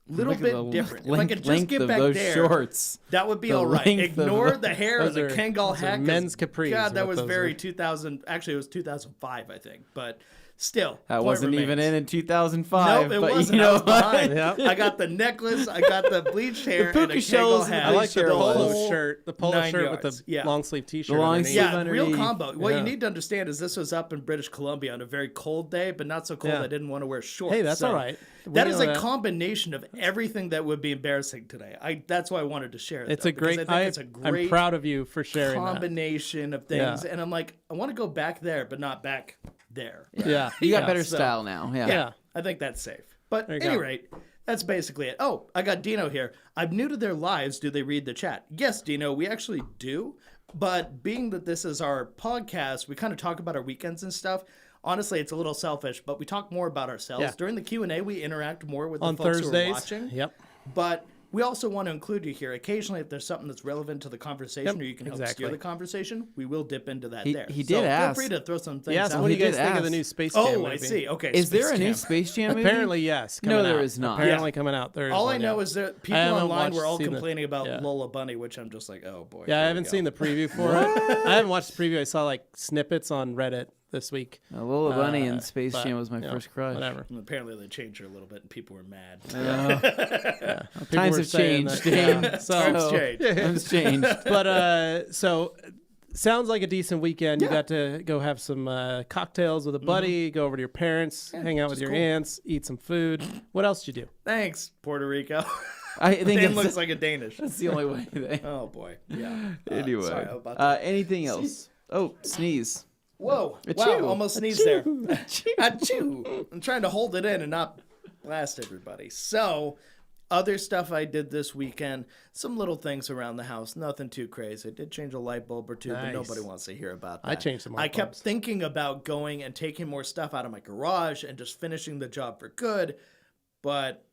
[SPEAKER 1] little bit different. If I could just
[SPEAKER 3] length
[SPEAKER 1] get
[SPEAKER 3] of
[SPEAKER 1] back
[SPEAKER 3] those
[SPEAKER 1] there,
[SPEAKER 3] shorts.
[SPEAKER 1] that would be
[SPEAKER 3] The
[SPEAKER 1] all right.
[SPEAKER 3] length of
[SPEAKER 1] Ignore the hair of the Kangol hat.
[SPEAKER 2] men's capris.
[SPEAKER 1] God, that
[SPEAKER 2] what
[SPEAKER 1] was
[SPEAKER 2] those
[SPEAKER 1] very
[SPEAKER 2] are.
[SPEAKER 1] 2000. Actually, it was 2005, I think. But still,
[SPEAKER 3] That
[SPEAKER 1] point
[SPEAKER 3] wasn't even
[SPEAKER 1] remains.
[SPEAKER 3] in 2005.
[SPEAKER 1] Nope, it
[SPEAKER 3] but
[SPEAKER 1] wasn't.
[SPEAKER 3] You
[SPEAKER 1] I
[SPEAKER 3] know
[SPEAKER 1] was
[SPEAKER 3] what?
[SPEAKER 1] behind.
[SPEAKER 2] Yep.
[SPEAKER 1] I got the necklace. I got the bleached hair
[SPEAKER 3] The
[SPEAKER 1] and a
[SPEAKER 3] puka
[SPEAKER 1] Kangol
[SPEAKER 3] shells and
[SPEAKER 1] hat.
[SPEAKER 3] the
[SPEAKER 2] I like the
[SPEAKER 3] bleached hair was.
[SPEAKER 2] polo shirt. The polo
[SPEAKER 1] 9
[SPEAKER 2] shirt with
[SPEAKER 1] yards.
[SPEAKER 2] the
[SPEAKER 1] Yeah.
[SPEAKER 2] long sleeve T-shirt.
[SPEAKER 3] The long
[SPEAKER 2] underneath.
[SPEAKER 3] sleeve
[SPEAKER 1] Yeah, real
[SPEAKER 3] underneath.
[SPEAKER 1] combo. What
[SPEAKER 2] Yeah.
[SPEAKER 1] you need to understand is this was up in British Columbia on a very cold day, but not so cold I didn't want to wear shorts.
[SPEAKER 2] Hey, that's
[SPEAKER 1] So
[SPEAKER 2] all right.
[SPEAKER 1] That
[SPEAKER 2] We
[SPEAKER 1] is
[SPEAKER 2] know
[SPEAKER 1] a
[SPEAKER 2] that.
[SPEAKER 1] combination of everything that would be embarrassing today. That's why I wanted to share it.
[SPEAKER 2] It's
[SPEAKER 1] though,
[SPEAKER 2] a great.
[SPEAKER 1] because I think it's a great
[SPEAKER 2] I'm proud of you for sharing that.
[SPEAKER 1] combination of things, and I'm like, I want to go back there, but not back there.
[SPEAKER 2] Yeah,
[SPEAKER 3] You got better
[SPEAKER 1] so-
[SPEAKER 3] style now. Yeah.
[SPEAKER 2] Yeah.
[SPEAKER 1] I think that's safe. But
[SPEAKER 2] you
[SPEAKER 1] at
[SPEAKER 2] go.
[SPEAKER 1] any rate, that's basically it. Oh, I got Dino here. I'm new to their lives. Do they read the chat? Yes, Dino, we actually do. But being that this is our podcast, we kind of talk about our weekends and stuff. Honestly, it's a little selfish, but we talk more about ourselves.
[SPEAKER 2] Yeah.
[SPEAKER 1] During the Q&A, we interact more with the
[SPEAKER 2] On
[SPEAKER 1] folks
[SPEAKER 2] Thursdays.
[SPEAKER 1] who are watching.
[SPEAKER 2] Yep.
[SPEAKER 1] But we also want to include you here. Occasionally, if there's something that's relevant to the conversation or you can help steer
[SPEAKER 2] exactly.
[SPEAKER 1] the conversation, we will dip into that
[SPEAKER 3] He-
[SPEAKER 1] there.
[SPEAKER 3] he
[SPEAKER 1] So
[SPEAKER 3] did ask.
[SPEAKER 1] Feel free to throw some things
[SPEAKER 2] Yes.
[SPEAKER 1] out.
[SPEAKER 2] What do you
[SPEAKER 3] He
[SPEAKER 2] guys
[SPEAKER 3] did
[SPEAKER 2] think of the
[SPEAKER 3] ask.
[SPEAKER 2] new Space Jam
[SPEAKER 1] Oh,
[SPEAKER 2] movie?
[SPEAKER 1] I see. Okay.
[SPEAKER 3] Is there a
[SPEAKER 1] Space
[SPEAKER 3] new
[SPEAKER 1] Jam.
[SPEAKER 3] Space Jam movie?
[SPEAKER 2] Apparently, yes.
[SPEAKER 3] No,
[SPEAKER 2] coming
[SPEAKER 3] there
[SPEAKER 2] out.
[SPEAKER 3] is not.
[SPEAKER 2] Apparently coming out. There is
[SPEAKER 1] All
[SPEAKER 2] one,
[SPEAKER 1] I know
[SPEAKER 2] yeah.
[SPEAKER 1] is that
[SPEAKER 2] I
[SPEAKER 1] people
[SPEAKER 2] haven't
[SPEAKER 1] online were all
[SPEAKER 2] seen the-
[SPEAKER 1] complaining about
[SPEAKER 2] yeah.
[SPEAKER 1] Lola Bunny, which I'm just like, oh boy.
[SPEAKER 2] Yeah, I
[SPEAKER 1] here we
[SPEAKER 2] haven't
[SPEAKER 1] go.
[SPEAKER 2] seen the preview for it. I haven't watched the preview. I saw like snippets on Reddit this week.
[SPEAKER 3] Lola Bunny and Space
[SPEAKER 2] but,
[SPEAKER 3] Jam was my
[SPEAKER 2] you know,
[SPEAKER 3] first crush.
[SPEAKER 2] Whatever.
[SPEAKER 1] And apparently they changed her a little bit, and people were mad.
[SPEAKER 2] People
[SPEAKER 3] Times
[SPEAKER 2] were
[SPEAKER 3] have
[SPEAKER 2] saying
[SPEAKER 3] changed,
[SPEAKER 2] that-
[SPEAKER 3] Dane.
[SPEAKER 2] yeah.
[SPEAKER 1] Times
[SPEAKER 2] So,
[SPEAKER 1] changed.
[SPEAKER 3] Times changed.
[SPEAKER 2] but so sounds like a decent weekend. You got to go have some cocktails with a buddy, go over to your parents, hang out with your
[SPEAKER 1] cool.
[SPEAKER 2] aunts, eat some food. What else did you do?
[SPEAKER 1] Thanks, Puerto Rico.
[SPEAKER 3] I think
[SPEAKER 1] Dane
[SPEAKER 3] it's,
[SPEAKER 1] looks like a Danish.
[SPEAKER 3] that's the only way.
[SPEAKER 1] Oh boy. Yeah.
[SPEAKER 3] Anyway,
[SPEAKER 1] sorry about that.
[SPEAKER 3] anything else? Oh, sneeze.
[SPEAKER 1] Whoa.
[SPEAKER 3] Achoo.
[SPEAKER 1] Wow. Almost sneezed there. Achoo. I'm trying to hold it in and not blast everybody. So, other stuff I did this weekend, some little things around the house, nothing too crazy. I did change a light bulb or two, but
[SPEAKER 2] Nice.
[SPEAKER 1] nobody wants to hear about that.
[SPEAKER 2] I changed some light
[SPEAKER 1] I kept
[SPEAKER 2] bulbs.
[SPEAKER 1] thinking about going and taking more stuff out of my garage and just finishing the job for good, but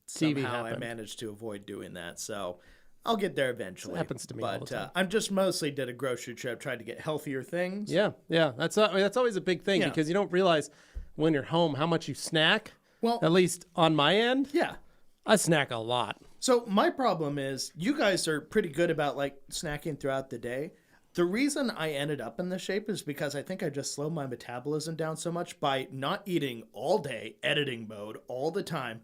[SPEAKER 2] TV
[SPEAKER 1] somehow I
[SPEAKER 2] happened.
[SPEAKER 1] managed to avoid doing that. So I'll get there eventually.
[SPEAKER 2] It happens to me all
[SPEAKER 1] But
[SPEAKER 2] the time.
[SPEAKER 1] I'm just mostly did a grocery trip, tried to get healthier things.
[SPEAKER 2] Yeah, yeah. That's always a big thing
[SPEAKER 1] Yeah.
[SPEAKER 2] because you don't realize when you're home how much you snack.
[SPEAKER 1] Well,
[SPEAKER 2] At least on my end,
[SPEAKER 1] yeah.
[SPEAKER 2] I snack a lot.
[SPEAKER 1] So my problem is you guys are pretty good about like snacking throughout the day. The reason I ended up in this shape is because I think I just slowed my metabolism down so much by not eating all day, editing mode all the time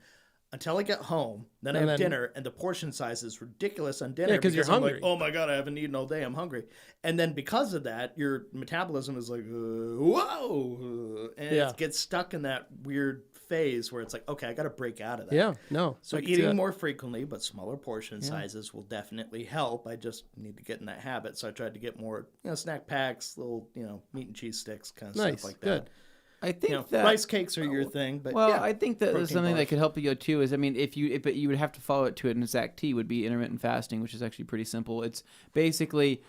[SPEAKER 1] until I get home. Then I have dinner, and the portion size is ridiculous on dinner.
[SPEAKER 2] Yeah, 'cause you're
[SPEAKER 1] I'm like,
[SPEAKER 2] hungry.
[SPEAKER 1] oh my God, I haven't eaten all day. I'm hungry. And then because of that, your metabolism is like, whoa. And
[SPEAKER 2] Yeah.
[SPEAKER 1] it gets stuck in that weird phase where it's like, okay, I got to break out of that.
[SPEAKER 2] Yeah, no.
[SPEAKER 1] So
[SPEAKER 2] I can see
[SPEAKER 1] eating
[SPEAKER 2] that.
[SPEAKER 1] more frequently, but smaller portion sizes will definitely help. I just need to get in that habit. So I tried to get more, snack packs, little, meat and cheese sticks, kind of
[SPEAKER 2] Nice,
[SPEAKER 1] stuff like
[SPEAKER 2] good.
[SPEAKER 1] that.
[SPEAKER 3] I think that
[SPEAKER 1] Rice cakes are your thing, but
[SPEAKER 3] Well,
[SPEAKER 1] yeah,
[SPEAKER 3] I think that there's
[SPEAKER 1] protein
[SPEAKER 3] something that
[SPEAKER 1] bars.
[SPEAKER 3] could help you too. Is I mean, but you would have to follow it to an exact T. Would be intermittent fasting, which is actually pretty simple. It's basically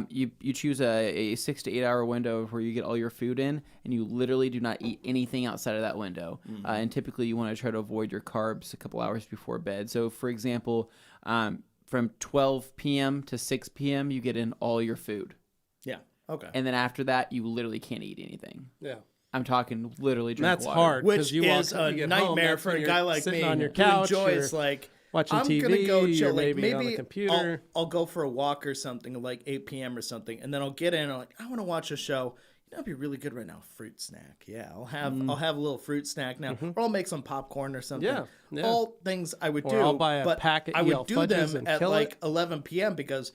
[SPEAKER 3] you choose a 6 to 8 hour window where you get all your food in, and you literally do not eat anything outside of that window. And typically, you want to try to avoid your carbs a couple hours before bed. So, for example, from 12 p.m. to 6 p.m., you get in all your food,
[SPEAKER 1] yeah, okay.
[SPEAKER 3] and then after that, you literally can't eat anything.
[SPEAKER 2] Yeah.
[SPEAKER 3] I'm talking literally drink
[SPEAKER 2] That's
[SPEAKER 3] water.
[SPEAKER 2] hard. 'cause
[SPEAKER 1] Which
[SPEAKER 2] you
[SPEAKER 1] is
[SPEAKER 2] walk-
[SPEAKER 1] a
[SPEAKER 2] you get
[SPEAKER 1] nightmare
[SPEAKER 2] home, that's
[SPEAKER 1] for
[SPEAKER 2] when
[SPEAKER 1] a
[SPEAKER 2] you're
[SPEAKER 1] guy like
[SPEAKER 2] sitting
[SPEAKER 1] me
[SPEAKER 2] on your
[SPEAKER 1] who
[SPEAKER 2] couch.
[SPEAKER 1] enjoys
[SPEAKER 2] or-
[SPEAKER 1] like
[SPEAKER 2] watching
[SPEAKER 1] I'm
[SPEAKER 2] TV,
[SPEAKER 1] gonna go chill.
[SPEAKER 2] or
[SPEAKER 1] Like
[SPEAKER 2] maybe on the computer.
[SPEAKER 1] I'll go for a walk or something, like 8 p.m. or something, and then I'll get in. And I'm like, I want to watch a show. That'd be really good right now. Fruit snack. Yeah, I'll have a little fruit snack now, or I'll make some popcorn or something.
[SPEAKER 2] Yeah.
[SPEAKER 1] All things I would do.
[SPEAKER 2] I'll buy a
[SPEAKER 1] but
[SPEAKER 2] packet.
[SPEAKER 1] I would do
[SPEAKER 2] fudges
[SPEAKER 1] them
[SPEAKER 2] and
[SPEAKER 1] at
[SPEAKER 2] kill
[SPEAKER 1] like
[SPEAKER 2] it.
[SPEAKER 1] 11 p.m. because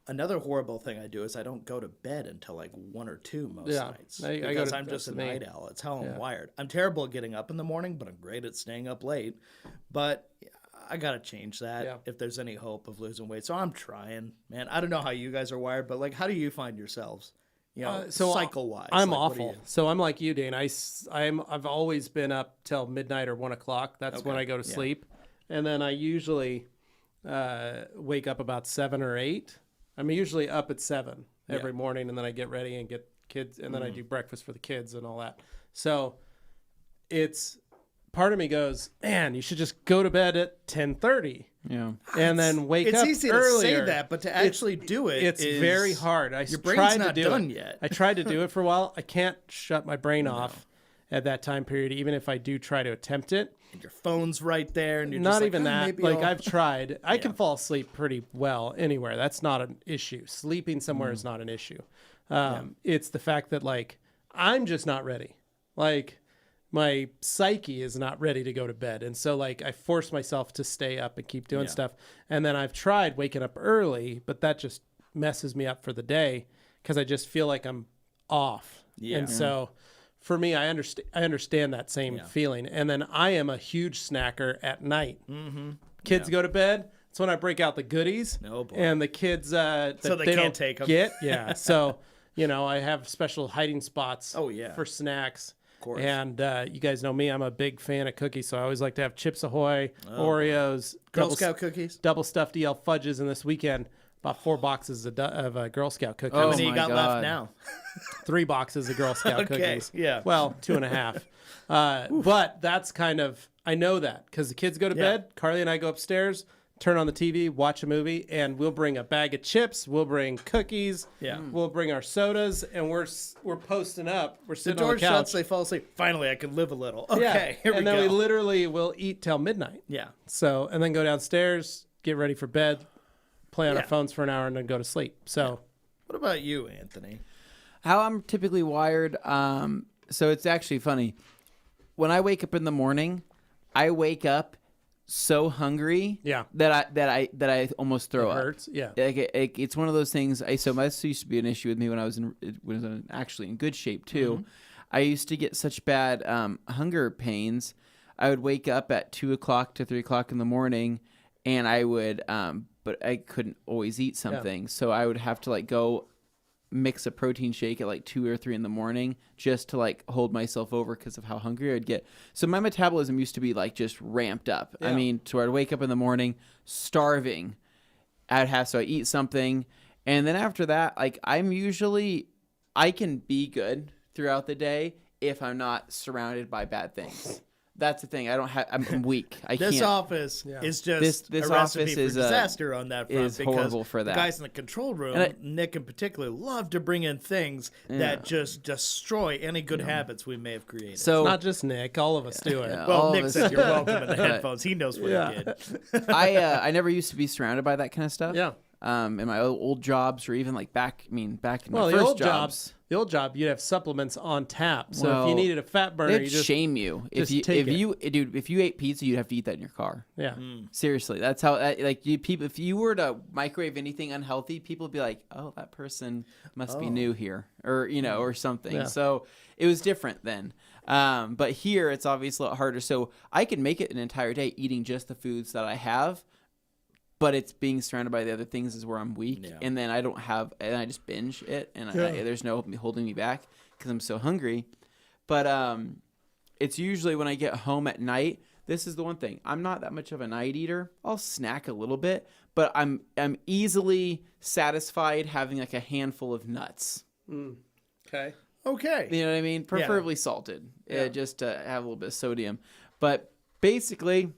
[SPEAKER 1] another horrible thing I do is I don't go to bed until like 1 or 2 most nights.
[SPEAKER 2] I go
[SPEAKER 1] Because
[SPEAKER 2] to-
[SPEAKER 1] I'm just a
[SPEAKER 2] that's me.
[SPEAKER 1] night owl. It's how I'm wired. I'm terrible at getting up in the morning, but I'm great at staying up late. But I gotta change that if there's any hope of losing weight. So I'm trying, man. I don't know how you guys are wired, but like, how do you find yourselves? You know, cycle wise.
[SPEAKER 2] I'm
[SPEAKER 1] like,
[SPEAKER 2] awful. So I'm like you, Dane. I've always been up till midnight or 1 o'clock. That's when I go to sleep, and then I usually wake up about 7 or 8. I'm usually up at 7 every morning, and then I get ready and get kids, and then I do breakfast for the kids and all that. So it's part of me goes, man, you should just go to bed at 10:30.
[SPEAKER 3] Yeah.
[SPEAKER 2] And then wake up earlier.
[SPEAKER 1] It's easy to say that, but to actually do it,
[SPEAKER 2] it's very hard.
[SPEAKER 1] Your brain's not done
[SPEAKER 2] it.
[SPEAKER 1] yet.
[SPEAKER 2] I tried to do it for a while. I can't shut my brain off at that time period, even if I do try to attempt it.
[SPEAKER 1] And your phone's right there, and you're
[SPEAKER 2] Not
[SPEAKER 1] just like,
[SPEAKER 2] even that.
[SPEAKER 1] maybe
[SPEAKER 2] Like
[SPEAKER 1] I'll...
[SPEAKER 2] I've tried. I can fall asleep pretty well anywhere. That's not an issue. Sleeping somewhere is not an issue. It's the fact that like I'm just not ready. Like my psyche is not ready to go to bed. And so like I force myself to stay up and keep doing stuff. And then I've tried waking up early, but that just messes me up for the day because I just feel like I'm off. Yeah. And so for me, I understand that same feeling. And then I am a huge snacker at night. Kids go to bed. That's when I break out the goodies.
[SPEAKER 1] Oh, boy.
[SPEAKER 2] And the kids that
[SPEAKER 1] So they
[SPEAKER 2] they
[SPEAKER 1] can't
[SPEAKER 2] don't
[SPEAKER 1] take 'em.
[SPEAKER 2] get. Yeah. So, you know, I have special hiding spots for snacks.
[SPEAKER 1] Course.
[SPEAKER 2] And you guys know me, I'm a big fan of cookies, so I always like to have Chips Ahoy, Oreos,
[SPEAKER 1] Girl Scout cookies.
[SPEAKER 2] double stuffed EL fudges, and this weekend about 4 boxes of Girl Scout cookies.
[SPEAKER 1] How many you
[SPEAKER 3] my
[SPEAKER 1] got
[SPEAKER 3] God.
[SPEAKER 1] left now?
[SPEAKER 2] 3 boxes of Girl Scout cookies.
[SPEAKER 1] Yeah.
[SPEAKER 2] Well, 2.5. But that's kind of, I know that because the kids go to bed. Carly and I go upstairs, turn on the TV, watch a movie, and we'll bring a bag of chips. We'll bring cookies.
[SPEAKER 1] Yeah.
[SPEAKER 2] We'll bring our sodas, and we're posting up. We're
[SPEAKER 1] The
[SPEAKER 2] sitting
[SPEAKER 1] door
[SPEAKER 2] on the couch.
[SPEAKER 1] shuts, they fall asleep. Finally, I can live a little. Okay, here we
[SPEAKER 2] and
[SPEAKER 1] go.
[SPEAKER 2] then we literally will eat till midnight.
[SPEAKER 1] Yeah.
[SPEAKER 2] So, and then go downstairs, get ready for bed, play on our phones for an hour, and then go to sleep. So,
[SPEAKER 1] What about you, Anthony?
[SPEAKER 3] How I'm typically wired, so it's actually funny. When I wake up in the morning, I wake up so hungry that I almost throw up.
[SPEAKER 2] hurts. Yeah.
[SPEAKER 3] Like it's one of those things. So this used to be an issue with me when I was actually in good shape too. I used to get such bad hunger pains. I would wake up at 2 o'clock to 3 o'clock in the morning, and I would, but I couldn't always eat something, so I would have to like go mix a protein shake at like 2 or 3 in the morning just to like hold myself over because of how hungry I'd get. So my metabolism used to be like just ramped up. I mean, to where I'd wake up in the morning starving. So I eat something, and then after that, like I can be good throughout the day if I'm not surrounded by bad things. That's the thing. I'm weak. I
[SPEAKER 1] This
[SPEAKER 3] can't.
[SPEAKER 1] office is just
[SPEAKER 3] This
[SPEAKER 1] a recipe
[SPEAKER 3] office
[SPEAKER 1] for
[SPEAKER 3] is
[SPEAKER 1] disaster on that front
[SPEAKER 3] is
[SPEAKER 1] because
[SPEAKER 3] horrible for that.
[SPEAKER 1] the guys in the control room,
[SPEAKER 3] And
[SPEAKER 1] Nick in particular, love to bring in things that just destroy any good habits we may have created.
[SPEAKER 3] So
[SPEAKER 2] It's not just Nick. All of us do it.
[SPEAKER 3] Yeah.
[SPEAKER 1] well,
[SPEAKER 3] all of
[SPEAKER 1] Nick
[SPEAKER 3] us-
[SPEAKER 1] said you're welcome in the headphones. He knows what he did.
[SPEAKER 3] I never used to be surrounded by that kind of stuff.
[SPEAKER 2] Yeah.
[SPEAKER 3] In my old jobs or even like back in
[SPEAKER 2] Well,
[SPEAKER 3] my
[SPEAKER 2] the
[SPEAKER 3] first
[SPEAKER 2] old jobs, you'd have supplements on tap. So if
[SPEAKER 3] Well,
[SPEAKER 2] you needed a fat burner,
[SPEAKER 3] they'd
[SPEAKER 2] you just
[SPEAKER 3] shame you if
[SPEAKER 2] take it.
[SPEAKER 3] if you ate pizza, you'd have to eat that in your car.
[SPEAKER 2] yeah.
[SPEAKER 3] Seriously, that's how people. If you were to microwave anything unhealthy, people would be like, "Oh, that person must be new here," or or something.
[SPEAKER 2] Yeah.
[SPEAKER 3] So it was different then. But here it's obviously a lot harder. So I can make it an entire day eating just the foods that I have, but it's being surrounded by the other things is where I'm weak, and then I just binge it, and there's no holding me back because I'm so hungry. But it's usually when I get home at night. This is the one thing. I'm not that much of a night eater. I'll snack a little bit, but I'm easily satisfied having like a handful of nuts.
[SPEAKER 2] Okay.
[SPEAKER 1] Okay.
[SPEAKER 3] You know what I mean? Preferably salted, just to have a little bit of sodium. But basically,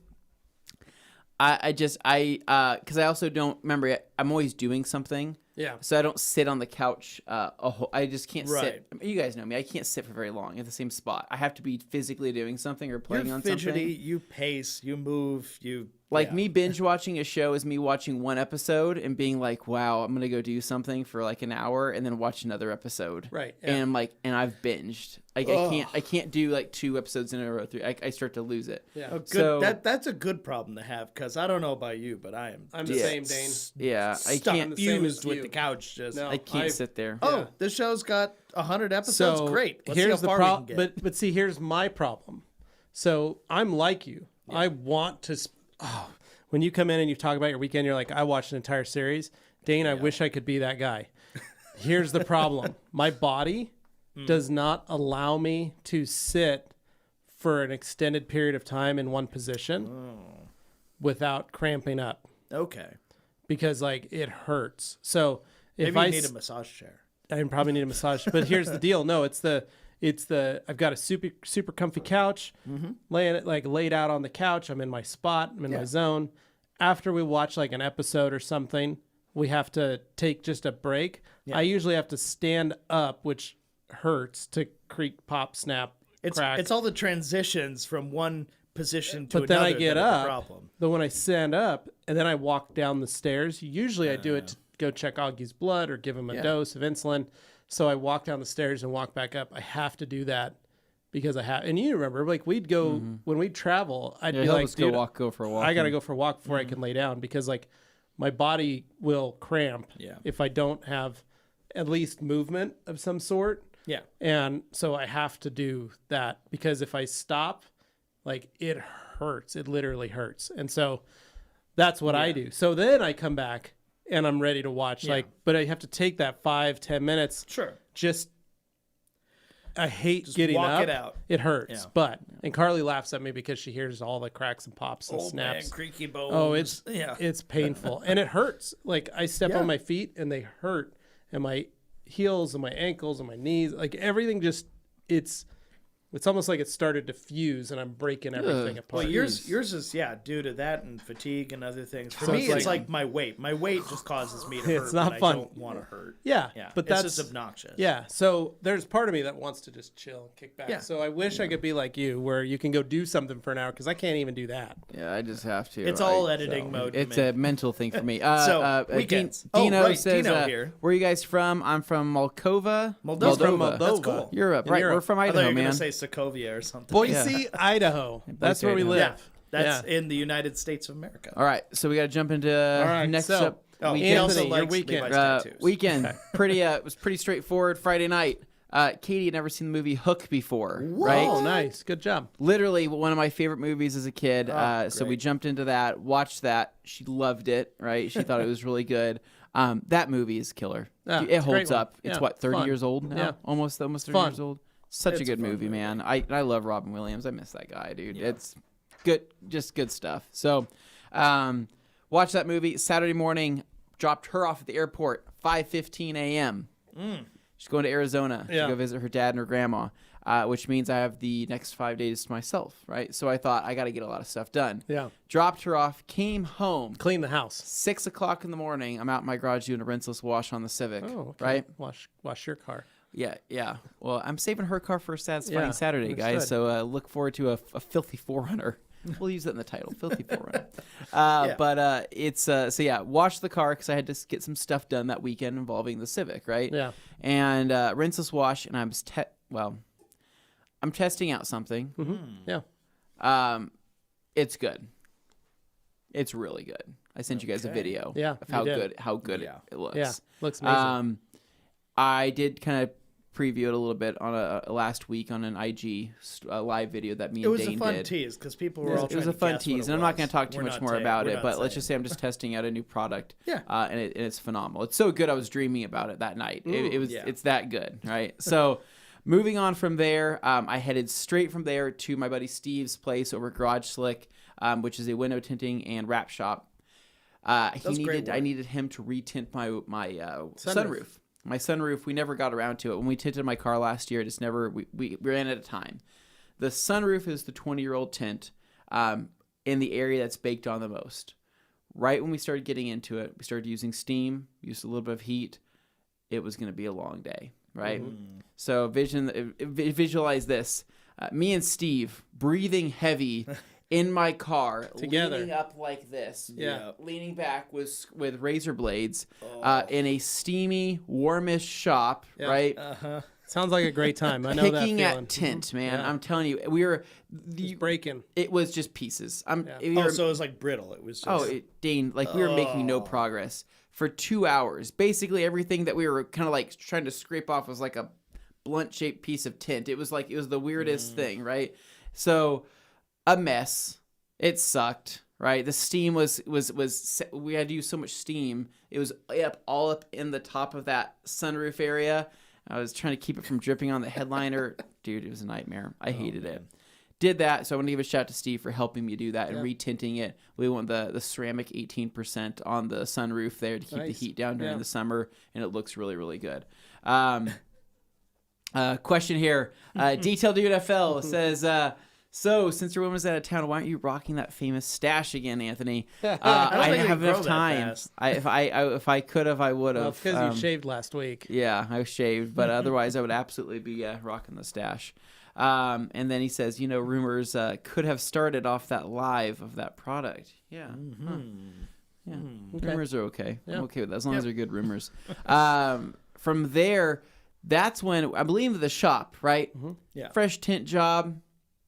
[SPEAKER 3] because I also don't remember. I'm always doing something.
[SPEAKER 2] Yeah.
[SPEAKER 3] So I don't sit on the couch. I just can't
[SPEAKER 1] Right.
[SPEAKER 3] sit. You guys know me. I can't sit for very long at the same spot. I have to be physically doing something or playing
[SPEAKER 1] You're
[SPEAKER 3] on
[SPEAKER 1] fidgety,
[SPEAKER 3] something.
[SPEAKER 1] you pace, you move, you
[SPEAKER 3] Like me binge watching a show is me watching one episode and being like, wow, I'm going to go do something for like an hour and then watch another episode.
[SPEAKER 2] Right.
[SPEAKER 3] Yeah. And I'm like, and I've binged. Like I can't do like 2 episodes in a row. I start to lose it.
[SPEAKER 2] Yeah.
[SPEAKER 1] Oh, good.
[SPEAKER 3] So
[SPEAKER 1] That's a good problem to have because I don't know about you, but I'm
[SPEAKER 2] the same, Dane.
[SPEAKER 3] Yeah. I
[SPEAKER 1] stuck
[SPEAKER 3] can't
[SPEAKER 1] fused with the couch. Just
[SPEAKER 3] I can't sit there.
[SPEAKER 1] Oh, this show's got 100 episodes.
[SPEAKER 2] So
[SPEAKER 1] Great. Let's
[SPEAKER 2] here's
[SPEAKER 1] see how
[SPEAKER 2] the
[SPEAKER 1] far we can
[SPEAKER 2] problem.
[SPEAKER 1] get.
[SPEAKER 2] But see, here's my problem. So I'm like you. I want to. When you come in and you talk about your weekend, you're like, I watched an entire series. Dane, I wish I could be that guy. Here's the problem. My body does not allow me to sit for an extended period of time in one position without cramping up.
[SPEAKER 1] Okay.
[SPEAKER 2] Because like it hurts. So if
[SPEAKER 1] Maybe
[SPEAKER 2] I
[SPEAKER 1] you need a massage chair.
[SPEAKER 2] I probably need a massage. But here's the deal. No, it's the I've got a super comfy couch, laid out on the couch. I'm in my spot. I'm in my zone. After we watch like an episode or something, we have to take just a break. I usually have to stand up, which hurts to creak, pop, snap, crack.
[SPEAKER 1] It's all the transitions from one position to
[SPEAKER 2] But then
[SPEAKER 1] another.
[SPEAKER 2] I get
[SPEAKER 1] that are the
[SPEAKER 2] up.
[SPEAKER 1] problem.
[SPEAKER 2] But when I stand up and then I walk down the stairs, usually I do it to go check Augie's blood or give him a dose of insulin. So I walk down the stairs and walk back up. I have to do that because I have. And you remember, like we'd go when we'd travel, I'd be like, dude,
[SPEAKER 3] go for a walk.
[SPEAKER 2] I got to go for a walk before I can lay down because like my body will cramp if I don't have at least movement of some sort.
[SPEAKER 1] Yeah.
[SPEAKER 2] And so I have to do that because if I stop, like it hurts. It literally hurts. And so that's what I do. So then I come back and I'm ready to watch but I have to take that 5-10 minutes.
[SPEAKER 1] Sure.
[SPEAKER 2] I hate
[SPEAKER 1] Just
[SPEAKER 2] getting
[SPEAKER 1] walk
[SPEAKER 2] up.
[SPEAKER 1] it out.
[SPEAKER 2] It hurts. But and Carly laughs at me because she hears all the cracks and pops and
[SPEAKER 1] Old
[SPEAKER 2] snaps.
[SPEAKER 1] man, creaky bones.
[SPEAKER 2] Oh, it's painful. And it hurts. Like I step on my feet and they hurt. And my heels and my ankles and my knees, like everything just it's almost like it started to fuse and I'm breaking everything apart.
[SPEAKER 1] Well, yours is due to that and fatigue and other things. For
[SPEAKER 2] So
[SPEAKER 1] me,
[SPEAKER 2] it's
[SPEAKER 1] it's
[SPEAKER 2] like-
[SPEAKER 1] like my weight. My weight just causes me to hurt.
[SPEAKER 2] It's not
[SPEAKER 1] when
[SPEAKER 2] fun.
[SPEAKER 1] I don't want to hurt.
[SPEAKER 2] Yeah,
[SPEAKER 1] Yeah,
[SPEAKER 2] but
[SPEAKER 1] it's
[SPEAKER 2] that's
[SPEAKER 1] just obnoxious.
[SPEAKER 2] Yeah, so there's part of me that wants to just chill and kick back.
[SPEAKER 1] Yeah.
[SPEAKER 2] So I wish I could be like you, where you can go do something for an hour because I can't even do that.
[SPEAKER 3] Yeah, I just have to.
[SPEAKER 1] It's all editing mode.
[SPEAKER 3] It's
[SPEAKER 1] to
[SPEAKER 3] a mental thing for me.
[SPEAKER 1] Weekends.
[SPEAKER 3] Dino
[SPEAKER 1] Right,
[SPEAKER 3] says,
[SPEAKER 1] Dino here.
[SPEAKER 3] where are you guys from? I'm from
[SPEAKER 1] Moldova.
[SPEAKER 2] That's
[SPEAKER 1] cool.
[SPEAKER 3] Europe,
[SPEAKER 2] In
[SPEAKER 3] right?
[SPEAKER 2] Europe.
[SPEAKER 3] We're from
[SPEAKER 1] I thought you
[SPEAKER 3] Idaho,
[SPEAKER 1] were
[SPEAKER 3] man.
[SPEAKER 1] going to say Sokovia or something.
[SPEAKER 2] Boise, Idaho. That's where we
[SPEAKER 3] Idaho.
[SPEAKER 2] live.
[SPEAKER 1] Yeah, that's
[SPEAKER 2] Yeah.
[SPEAKER 1] in the United States of America.
[SPEAKER 3] All right, so we got to jump into
[SPEAKER 2] right,
[SPEAKER 3] next
[SPEAKER 2] so-
[SPEAKER 3] up.
[SPEAKER 1] Oh, he
[SPEAKER 2] Anthony,
[SPEAKER 1] also
[SPEAKER 2] your
[SPEAKER 1] likes
[SPEAKER 2] weekend.
[SPEAKER 1] Levi's tattoos.
[SPEAKER 3] Weekend, it was pretty straightforward. Friday night, Katie had never seen the movie Hook before, right?
[SPEAKER 2] Oh, nice. Good job.
[SPEAKER 3] Literally one of my favorite movies as a kid. So we
[SPEAKER 1] great.
[SPEAKER 3] jumped into that, watched that. She loved it, right? She thought it was really good. That movie is killer.
[SPEAKER 2] Yeah,
[SPEAKER 3] It
[SPEAKER 2] it's a great
[SPEAKER 3] holds
[SPEAKER 2] one.
[SPEAKER 3] up. It's
[SPEAKER 2] Yeah,
[SPEAKER 3] what, 30
[SPEAKER 2] fun.
[SPEAKER 3] years old now?
[SPEAKER 2] Yeah.
[SPEAKER 3] Almost 30
[SPEAKER 2] Fun.
[SPEAKER 3] years old. Such
[SPEAKER 1] It's
[SPEAKER 3] a
[SPEAKER 1] a
[SPEAKER 3] good
[SPEAKER 1] fun
[SPEAKER 3] movie,
[SPEAKER 1] movie.
[SPEAKER 3] man. I love Robin Williams. I miss that guy, dude. It's good, just good stuff. So, watched that movie Saturday morning. Dropped her off at the airport 5:15 a.m. She's going to Arizona to go visit her dad and her grandma, which means I have the next 5 days to myself, right? So I thought I got to get a lot of stuff done.
[SPEAKER 2] Yeah.
[SPEAKER 3] Dropped her off, came home.
[SPEAKER 2] Clean the house.
[SPEAKER 3] 6 o'clock in the morning, I'm out in my garage doing a rinseless wash on the Civic,
[SPEAKER 2] Oh, okay.
[SPEAKER 3] right?
[SPEAKER 2] Wash your car.
[SPEAKER 3] Yeah. Well, I'm saving her car for a satisfying
[SPEAKER 2] Yeah,
[SPEAKER 3] Saturday, guys.
[SPEAKER 2] understood.
[SPEAKER 3] So look forward to a filthy 4Runner. We'll use that in the title, filthy 4Runner. But it's wash the car because I had to get some stuff done that weekend involving the Civic, right?
[SPEAKER 2] Yeah.
[SPEAKER 3] And rinseless wash, and I'm testing out something.
[SPEAKER 2] Yeah.
[SPEAKER 3] It's good. It's really good. I sent you guys a video
[SPEAKER 2] Yeah,
[SPEAKER 3] of how
[SPEAKER 2] you did.
[SPEAKER 3] good it looks.
[SPEAKER 2] Yeah. Looks amazing.
[SPEAKER 3] I did kind of preview it a little bit on a last week on an IG live video that me
[SPEAKER 1] It
[SPEAKER 3] and
[SPEAKER 1] was
[SPEAKER 3] Dane
[SPEAKER 1] a fun
[SPEAKER 3] did.
[SPEAKER 1] tease because people were all
[SPEAKER 3] It was
[SPEAKER 1] trying
[SPEAKER 3] a
[SPEAKER 1] to
[SPEAKER 3] fun
[SPEAKER 1] guess what
[SPEAKER 3] tease,
[SPEAKER 1] it
[SPEAKER 3] and I'm not
[SPEAKER 1] was.
[SPEAKER 3] going to talk too
[SPEAKER 1] We're
[SPEAKER 3] much
[SPEAKER 1] not
[SPEAKER 3] more
[SPEAKER 1] saying-
[SPEAKER 3] about
[SPEAKER 1] we're
[SPEAKER 3] it.
[SPEAKER 1] not
[SPEAKER 3] But let's
[SPEAKER 1] saying.
[SPEAKER 3] just say I'm just testing out a new product.
[SPEAKER 1] Yeah.
[SPEAKER 3] And it's phenomenal. It's so good. I was dreaming about it that night. It was.
[SPEAKER 1] yeah.
[SPEAKER 3] It's that good, right? So, moving on from there, I headed straight from there to my buddy Steve's place over at Garage Slick, which is a window tinting and wrap shop. I needed him to retint my sunroof. My sunroof, we never got around to it. When we tinted my car last year, we ran out of time. The sunroof is the 20-year-old tint in the area that's baked on the most. Right when we started getting into it, we started using steam, used a little bit of heat. It was going to be a long day, right? So visualize this. Me and Steve breathing heavy in my car,
[SPEAKER 2] Together.
[SPEAKER 3] leaning up like this.
[SPEAKER 2] Yeah.
[SPEAKER 3] Leaning back with razor blades in a steamy, warmish shop, right?
[SPEAKER 2] Sounds like a great time. I know that
[SPEAKER 3] Picking
[SPEAKER 2] feeling.
[SPEAKER 3] at tint, man.
[SPEAKER 2] Yeah.
[SPEAKER 3] I'm telling you, we were
[SPEAKER 2] Just breaking.
[SPEAKER 3] It was just pieces.
[SPEAKER 1] So it was like brittle. It was just...
[SPEAKER 3] Dane, like we were making no progress for 2 hours. Basically, everything that we were kind of like trying to scrape off was like a blunt-shaped piece of tint. It was the weirdest thing, right? So, a mess. It sucked, right? The steam was we had to use so much steam. It was all up in the top of that sunroof area. I was trying to keep it from dripping on the headliner. Dude, it was a nightmare. I hated it. Did that, so I want to give a shout out to Steve for helping me do that and retinting it. We want the ceramic 18% on the sunroof there to keep the heat down during the summer, and it looks really, really good. Question here. Detail Dude FL says, so, since your woman is out of town, why aren't you rocking that famous stash again, Anthony? I don't have enough time. If I could have, I would have.
[SPEAKER 2] Well, it's because you shaved last week.
[SPEAKER 3] Yeah, I shaved, but otherwise I would absolutely be rocking the stash. And then he says, rumors could have started off that live of that product. Yeah. Yeah. Okay. Rumors are okay. Yeah. I'm okay with that, as long as they're good rumors. From there, that's when I believe the shop, right?
[SPEAKER 1] Yeah.
[SPEAKER 3] Fresh tint job.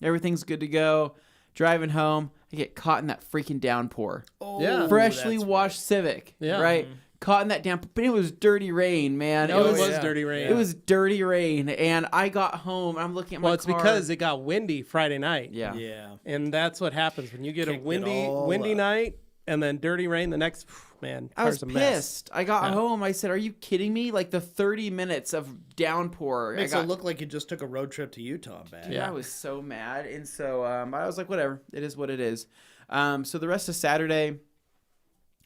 [SPEAKER 3] Everything's good to go. Driving home, I get caught in that freaking downpour. Freshly washed Civic, right? Caught in that downpour, but it was dirty rain, man.
[SPEAKER 2] It was dirty rain.
[SPEAKER 3] It was dirty rain, and I got home. I'm looking at my car.
[SPEAKER 2] Well, it's because it got windy Friday night.
[SPEAKER 3] Yeah.
[SPEAKER 2] And that's what happens when you get a windy night and then dirty rain the next. Man,
[SPEAKER 3] I was
[SPEAKER 2] a
[SPEAKER 3] pissed.
[SPEAKER 2] Mess.
[SPEAKER 3] I got home. I said, "Are you kidding me? Like the 30 minutes of downpour."
[SPEAKER 1] Makes it look like you just took a road trip to Utah, man.
[SPEAKER 3] Yeah, I was so mad, and so I was like, "Whatever, it is what it is." So the rest of Saturday,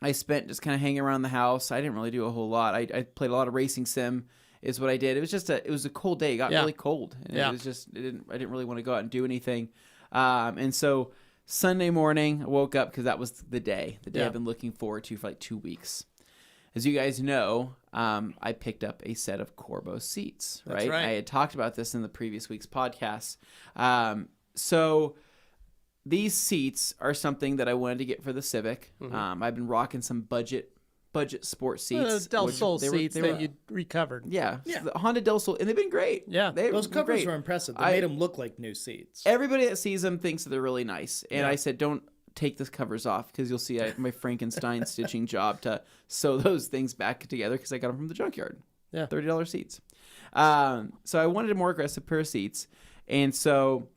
[SPEAKER 3] I spent just kind of hanging around the house. I didn't really do a whole lot. I played a lot of racing sim, is what I did. It was a cold day. It got really cold, and it was just I didn't really want to go out and do anything, and so. Sunday morning, I woke up because that was the day I've been looking forward to for like 2 weeks. As you guys know, I picked up a set of Corbeau Seats, right? I had talked about this in the previous week's podcast. So these seats are something that I wanted to get for the Civic. I've been rocking some budget sports seats.
[SPEAKER 2] Del Sol seats that you recovered.
[SPEAKER 3] Yeah. The Honda Del Sol, and they've been great.
[SPEAKER 2] Yeah.
[SPEAKER 1] Those covers were impressive. They made them look like new seats.
[SPEAKER 3] Everybody that sees them thinks that they're really nice. And I said, don't take the covers off because you'll see my Frankenstein stitching job to sew those things back together because I got them from the junkyard.
[SPEAKER 2] Yeah.
[SPEAKER 3] $30 seats. So I wanted a more aggressive pair of seats. And so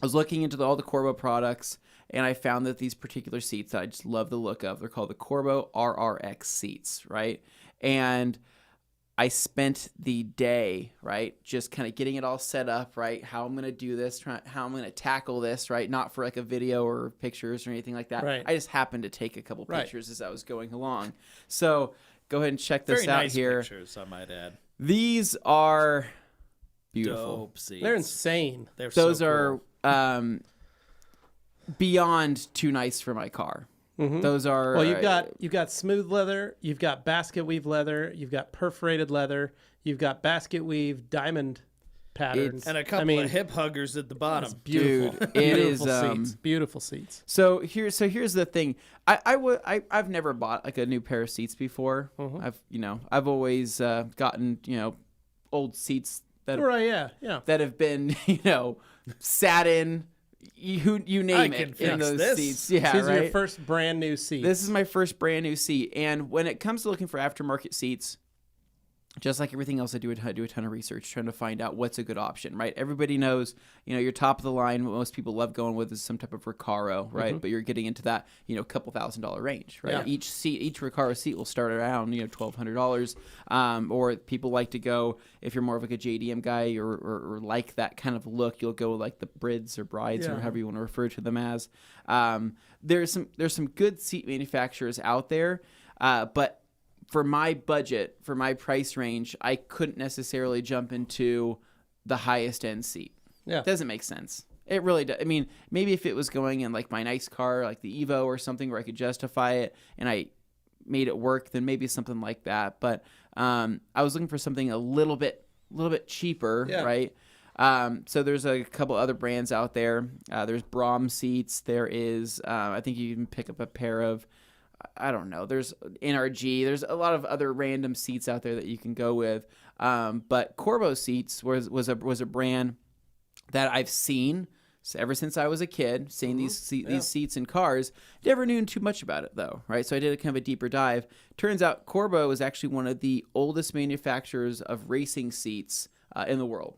[SPEAKER 3] I was looking into all the Corbeau products. And I found that these particular seats that I just love the look of, they're called the Corbeau RRX seats, right? And I spent the day, right, just kind of getting it all set up, right? How I'm going to do this, how I'm going to tackle this, right? Not for like a video or pictures or anything like that.
[SPEAKER 2] Right.
[SPEAKER 3] I just happened to take a couple pictures as I was going along. So go ahead and check this out
[SPEAKER 1] nice
[SPEAKER 3] here.
[SPEAKER 1] Pictures, I might add.
[SPEAKER 3] These are beautiful.
[SPEAKER 1] Dope seats.
[SPEAKER 2] They're insane.
[SPEAKER 3] Those
[SPEAKER 1] so cool.
[SPEAKER 3] are beyond too nice for my car. Those are
[SPEAKER 2] well. You've got smooth leather. You've got basket weave leather. You've got perforated leather. You've got basket weave diamond patterns
[SPEAKER 1] and a couple of hip huggers at the bottom.
[SPEAKER 2] It's beautiful.
[SPEAKER 3] Dude, it is
[SPEAKER 2] seats. Beautiful seats.
[SPEAKER 3] So here's the thing. I've never bought like a new pair of seats before. I've always gotten old seats that have been sat in. You name it in those seats. Yeah,
[SPEAKER 2] These are
[SPEAKER 3] right?
[SPEAKER 2] your first brand new seats.
[SPEAKER 3] This is my first brand new seat, and when it comes to looking for aftermarket seats, just like everything else, I do a ton of research trying to find out what's a good option, right? Everybody knows, your top of the line, what most people love going with is some type of Recaro, right? But you're getting into that, couple $1,000 range, right? Yeah. Each Recaro seat will start around, $1,200. Or people like to go, if you're more of like a JDM guy or like that kind of look, you'll go like the Brids or Brides or however you want to refer to them as. There's some good seat manufacturers out there, but for my budget, for my price range, I couldn't necessarily jump into the highest end seat. Yeah. It doesn't make sense. It really does. I mean, maybe if it was going in like my nice car, like the Evo or something where I could justify it and I made it work, then maybe something like that. But I was looking for something a little bit cheaper, right? So there's a couple other brands out there. There's Brom Seats. There is, I think you can pick up a pair of, I don't know. There's NRG. There's a lot of other random seats out there that you can go with. But Corbeau Seats was a brand that I've seen ever since I was a kid, seeing these seats in cars. Never knew too much about it though, right? So I did a kind of a deeper dive. Turns out Corbeau is actually one of the oldest manufacturers of racing seats in the world.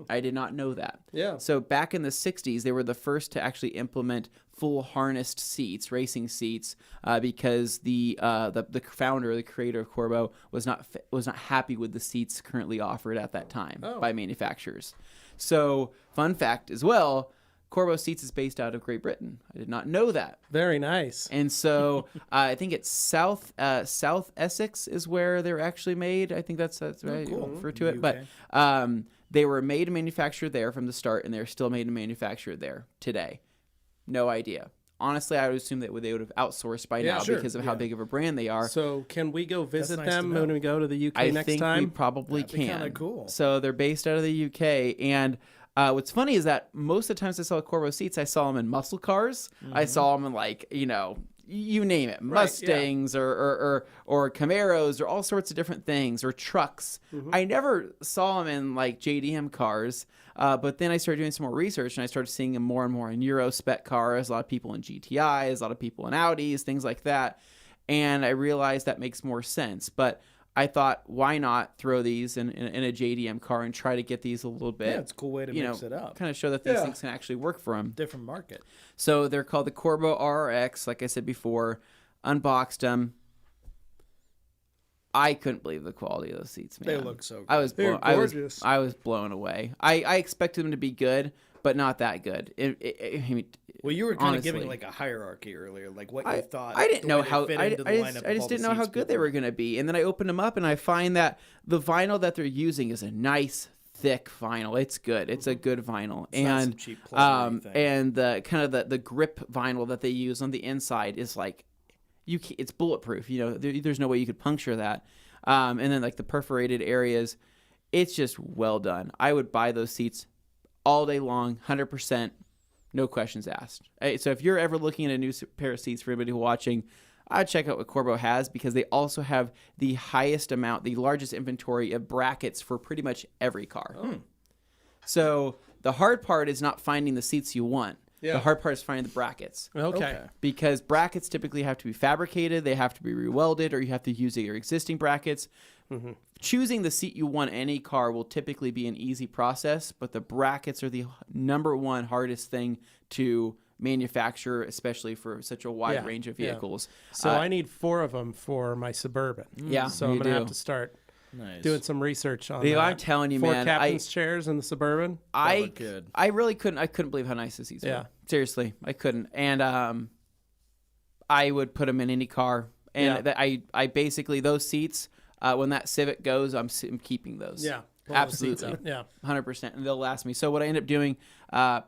[SPEAKER 3] I did not know that.
[SPEAKER 2] Yeah.
[SPEAKER 3] So back in the 60s, they were the first to actually implement full harnessed seats, racing seats, because the founder, the creator of Corbeau, was not happy with the seats currently offered at that time by manufacturers. So fun fact as well, Corbeau Seats is based out of Great Britain. I did not know that.
[SPEAKER 2] Very nice.
[SPEAKER 3] And so I think it's South Essex is where they're actually made. I think that's right.
[SPEAKER 1] Cool.
[SPEAKER 3] Refer to it,
[SPEAKER 1] UK.
[SPEAKER 3] but they were made and manufactured there from the start, and they're still made and manufactured there today. No idea. Honestly, I would assume that they would have outsourced by now because of how big of a brand they are.
[SPEAKER 2] So can we go visit
[SPEAKER 1] nice to
[SPEAKER 2] them
[SPEAKER 1] know.
[SPEAKER 2] when we go to the UK
[SPEAKER 3] I
[SPEAKER 2] next
[SPEAKER 3] think
[SPEAKER 2] time?
[SPEAKER 3] we probably
[SPEAKER 1] That'd be
[SPEAKER 3] can.
[SPEAKER 1] kinda cool.
[SPEAKER 3] So they're based out of the UK, and what's funny is that most of the times I saw Corbeau Seats, I saw them in muscle cars. I saw them in you name it, Mustangs or Camaros or all sorts of different things, or trucks. I never saw them in like JDM cars, but then I started doing some more research and I started seeing them more and more in Euro spec cars, a lot of people in GTIs, a lot of people in Audis, things like that. And I realized that makes more sense. But I thought, why not throw these in a JDM car and try to get these a little bit?
[SPEAKER 1] Yeah, it's a cool way to mix it up.
[SPEAKER 3] Kind of show that these things can actually work for them.
[SPEAKER 1] Different market.
[SPEAKER 3] So they're called the Corbeau RRX, like I said before. Unboxed them. I couldn't believe the quality of those seats, man.
[SPEAKER 1] They look so good.
[SPEAKER 3] I was
[SPEAKER 2] They're
[SPEAKER 3] blown,
[SPEAKER 2] gorgeous.
[SPEAKER 3] I was blown away. I expected them to be good, but not that good. I mean,
[SPEAKER 1] Well, you were kind of
[SPEAKER 3] honestly.
[SPEAKER 1] giving like a hierarchy earlier, like what you thought.
[SPEAKER 3] I didn't
[SPEAKER 1] the
[SPEAKER 3] know
[SPEAKER 1] way they
[SPEAKER 3] how
[SPEAKER 1] fit
[SPEAKER 3] I
[SPEAKER 1] into the lineup of
[SPEAKER 3] just
[SPEAKER 1] all
[SPEAKER 3] didn't
[SPEAKER 1] the
[SPEAKER 3] know how
[SPEAKER 1] seats
[SPEAKER 3] good they were going to be. And then I opened them up and I find that the vinyl that they're using is a nice thick vinyl. It's good. It's a good vinyl.
[SPEAKER 1] It's not some cheap plug thing.
[SPEAKER 3] and the kind of the grip vinyl that they use on the inside is like it's bulletproof. There's no way you could puncture that. And then like the perforated areas, it's just well done. I would buy those seats all day long, 100%. No questions asked. So if you're ever looking at a new pair of seats for anybody watching, I'd check out what Corbeau has, because they also have the largest inventory of brackets for pretty much every car. So the hard part is not finding the seats you want.
[SPEAKER 2] Yeah.
[SPEAKER 3] The hard part is finding the brackets.
[SPEAKER 2] Okay.
[SPEAKER 3] Because brackets typically have to be fabricated, they have to be rewelded, or you have to use your existing brackets. Choosing the seat you want in any car will typically be an easy process, but the brackets are the number one hardest thing to manufacture, especially for such a wide range of vehicles.
[SPEAKER 2] So I need 4 of them for my Suburban.
[SPEAKER 3] Yeah,
[SPEAKER 2] So
[SPEAKER 3] you
[SPEAKER 2] I'm going to
[SPEAKER 3] do.
[SPEAKER 2] have to start
[SPEAKER 1] Nice.
[SPEAKER 2] doing some research on
[SPEAKER 3] Levi,
[SPEAKER 2] that.
[SPEAKER 3] I'm telling you,
[SPEAKER 2] 4
[SPEAKER 3] man,
[SPEAKER 2] captain's chairs in the Suburban.
[SPEAKER 3] I
[SPEAKER 1] good.
[SPEAKER 3] really couldn't believe how nice the seats
[SPEAKER 2] Yeah.
[SPEAKER 3] were. Seriously, I couldn't. And I would put them in any car. And I basically, those seats, when that Civic goes, I'm keeping those.
[SPEAKER 2] Yeah. Pull those seats
[SPEAKER 3] Absolutely.
[SPEAKER 2] out. Yeah.
[SPEAKER 3] 100%, and they'll last me. So what I ended up doing,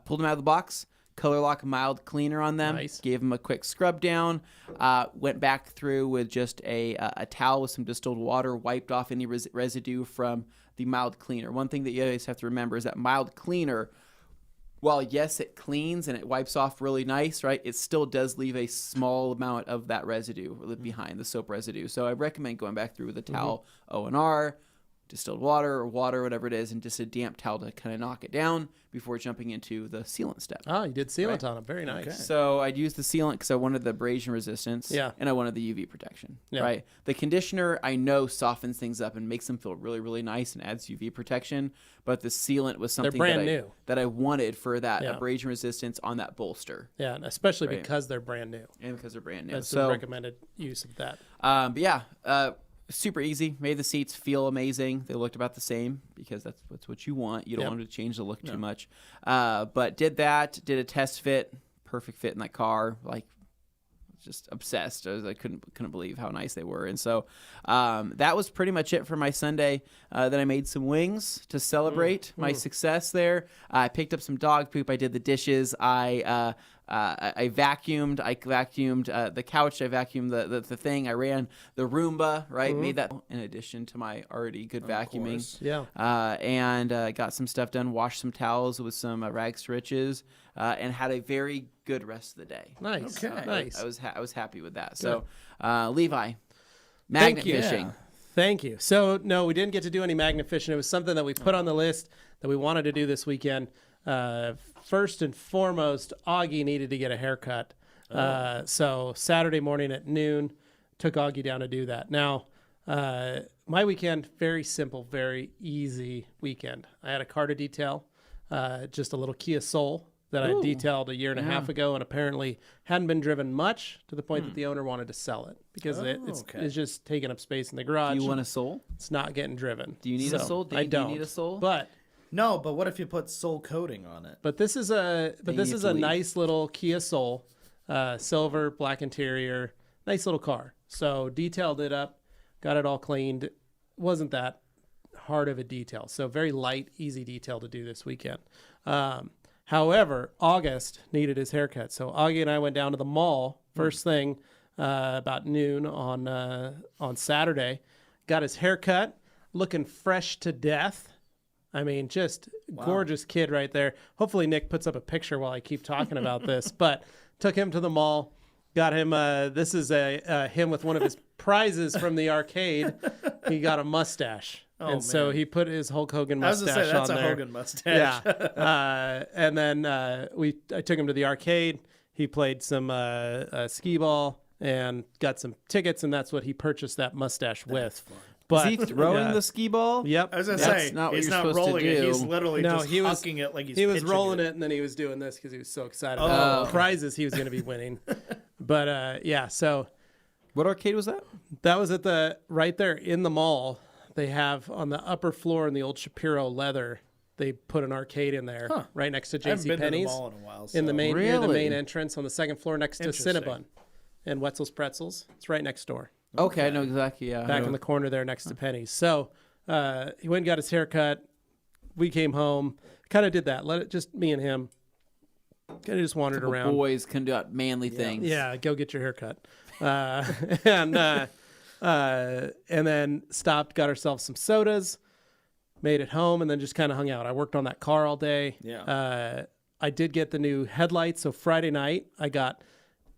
[SPEAKER 3] pulled them out of the box, color lock mild cleaner on them,
[SPEAKER 2] Nice.
[SPEAKER 3] gave them a quick scrub down, went back through with just a towel with some distilled water, wiped off any residue from the mild cleaner. One thing that you always have to remember is that mild cleaner, while yes, it cleans and it wipes off really nice, right? It still does leave a small amount of that residue behind, the soap residue. So I recommend going back through with a towel, O&R, distilled water or water, whatever it is, and just a damp towel to kind of knock it down before jumping into the sealant step.
[SPEAKER 2] Oh, you did sealant on them. Very nice.
[SPEAKER 1] Okay.
[SPEAKER 3] So I'd use the sealant because I wanted the abrasion resistance, and I wanted the UV protection, right? The conditioner, I know, softens things up and makes them feel really, really nice and adds UV protection, but the sealant was something that I wanted for that abrasion resistance on that bolster.
[SPEAKER 2] Yeah, and especially because they're brand new.
[SPEAKER 3] And because they're brand new.
[SPEAKER 2] That's
[SPEAKER 3] so
[SPEAKER 2] the recommended use of that.
[SPEAKER 3] but yeah, super easy. Made the seats feel amazing. They looked about the same because that's what you want. You don't want to change the look too much. But did a test fit, perfect fit in that car. Like, just obsessed. I couldn't believe how nice they were. And so that was pretty much it for my Sunday. Then I made some wings to celebrate my success there. I picked up some dog poop. I did the dishes. I I vacuumed. The couch. I vacuumed the thing. I ran the Roomba. Right, made that in addition to my already good vacuuming.
[SPEAKER 2] Yeah.
[SPEAKER 3] And got some stuff done. Washed some towels with some rags to riches, and had a very good rest of the day.
[SPEAKER 2] Nice.
[SPEAKER 1] Okay.
[SPEAKER 2] Nice.
[SPEAKER 3] I was happy with that. So, Levi, magnet fishing.
[SPEAKER 2] Yeah. Thank you. So, no, we didn't get to do any magnet fishing. It was something that we put on the list that we wanted to do this weekend. First and foremost, Augie needed to get a haircut. So Saturday morning at noon, took Augie down to do that. Now, my weekend, very simple, very easy weekend. I had a car to detail, just a little Kia Soul that I detailed a year and a half ago, and apparently hadn't been driven much to the point that the owner wanted to sell it because it's just taking up space in the garage.
[SPEAKER 3] Do you want a Soul?
[SPEAKER 2] It's not getting driven.
[SPEAKER 3] Do you need a Soul?
[SPEAKER 2] I don't.
[SPEAKER 3] Do you need a Soul?
[SPEAKER 2] But
[SPEAKER 1] No, but what if you put Soul coating on it?
[SPEAKER 2] this is a nice little Kia Soul, silver, black interior, nice little car. So detailed it up, got it all cleaned. Wasn't that hard of a detail. So very light, easy detail to do this weekend. However, August needed his haircut. So Augie and I went down to the mall first thing about noon on Saturday. Got his haircut, looking fresh to death. I mean, just gorgeous kid right there. Hopefully Nick puts up a picture while I keep talking about this. But took him to the mall, got him. This is him with one of his prizes from the arcade. He got a mustache. So he put his Hulk Hogan mustache on there.
[SPEAKER 1] I was going to say, that's a Hogan mustache.
[SPEAKER 2] Yeah. And then I took him to the arcade. He played some skee ball and got some tickets, and that's what he purchased that mustache with. But,
[SPEAKER 3] is he throwing the skee ball?
[SPEAKER 2] Yep.
[SPEAKER 1] I was going to say, he's not rolling it. He's literally just hucking it like he's
[SPEAKER 2] He was rolling
[SPEAKER 1] it.
[SPEAKER 2] And then he was doing this because he was so excited about the prizes he was going to be winning. But, so.
[SPEAKER 3] What arcade was that?
[SPEAKER 2] That was at right there in the mall. They have on the upper floor in the old Shapiro leather, they put an arcade in there right next to JCPenney's.
[SPEAKER 1] Been to the mall in a while. So.
[SPEAKER 2] In the main, near the main entrance on the second floor next to Cinnabon and Wetzel's Pretzels. It's right next door.
[SPEAKER 3] Okay, I know exactly. Yeah,
[SPEAKER 2] back in the corner there next to Penny's. So he went and got his haircut. We came home, kind of did that. Let it just me and him. Kind of just wandered around.
[SPEAKER 3] Boys can do that manly things.
[SPEAKER 2] Yeah, go get your haircut, and then stopped, got ourselves some sodas, made it home, and then just kind of hung out. I worked on that car all day.
[SPEAKER 1] Yeah.
[SPEAKER 2] I did get the new headlights. So Friday night, I got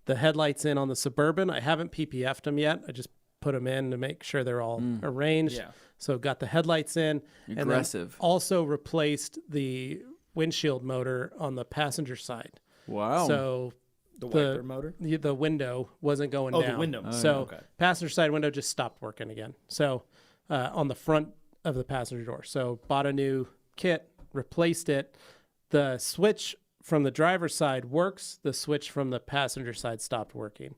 [SPEAKER 2] the headlights in on the Suburban. I haven't PPF'd them yet. I just put them in to make sure they're all arranged. Yeah. So got the headlights in.
[SPEAKER 3] Aggressive.
[SPEAKER 2] And then also replaced the windshield motor on the passenger side.
[SPEAKER 3] Wow.
[SPEAKER 2] So
[SPEAKER 1] the wiper motor?
[SPEAKER 2] The window wasn't going down.
[SPEAKER 1] Oh, the window.
[SPEAKER 2] Passenger side window just stopped working again. So on the front of the passenger door. So bought a new kit, replaced it. The switch from the driver's side works. The switch from the passenger side stopped working.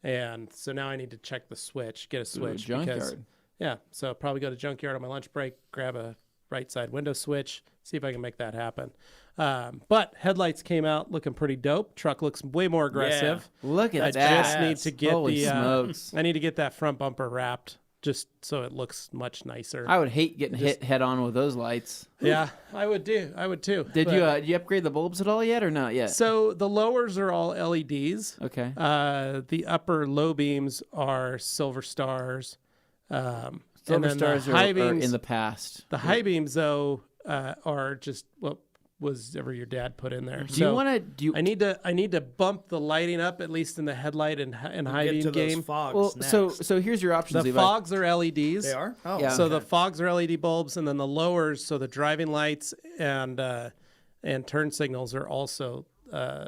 [SPEAKER 2] And so now I need to check the switch, get a switch.
[SPEAKER 3] Junkyard.
[SPEAKER 2] So probably go to junkyard on my lunch break, grab a right side window switch, see if I can make that happen. But headlights came out looking pretty dope. Truck looks way more aggressive.
[SPEAKER 3] Yeah. Look at that.
[SPEAKER 2] I just need to get
[SPEAKER 3] smokes.
[SPEAKER 2] I need to get that front bumper wrapped just so it looks much nicer.
[SPEAKER 3] I would hate getting hit head on with those lights.
[SPEAKER 2] Yeah, I would too.
[SPEAKER 3] Did you upgrade the bulbs at all yet or not yet?
[SPEAKER 2] So the lowers are all LEDs.
[SPEAKER 3] Okay.
[SPEAKER 2] The upper low beams are Silver Stars.
[SPEAKER 3] Silver Stars are in the past.
[SPEAKER 2] The high beams though are just what was ever your dad put in there. I need to bump the lighting up at least in the headlight and high beam game.
[SPEAKER 1] Fogs
[SPEAKER 3] so here's your options.
[SPEAKER 2] The
[SPEAKER 3] Levi.
[SPEAKER 2] fogs are LEDs.
[SPEAKER 1] They are? Oh,
[SPEAKER 3] yeah.
[SPEAKER 2] So the fogs are LED bulbs, and then the lowers, so the driving lights and turn signals are also LEDs.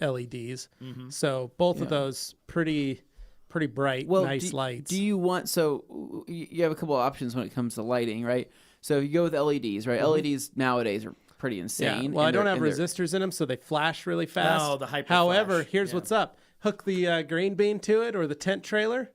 [SPEAKER 2] Mm-hmm. So both of those pretty bright, nice lights.
[SPEAKER 3] Do you want? So you have a couple of options when it comes to lighting, right? So you go with LEDs, right? Mm-hmm. LEDs nowadays are pretty insane.
[SPEAKER 2] Yeah. Well, I don't have resistors in them, so they flash really fast.
[SPEAKER 1] Oh, the hyper
[SPEAKER 2] However,
[SPEAKER 1] flash.
[SPEAKER 2] Here's what's up. Hook the green bean to it or the tent trailer.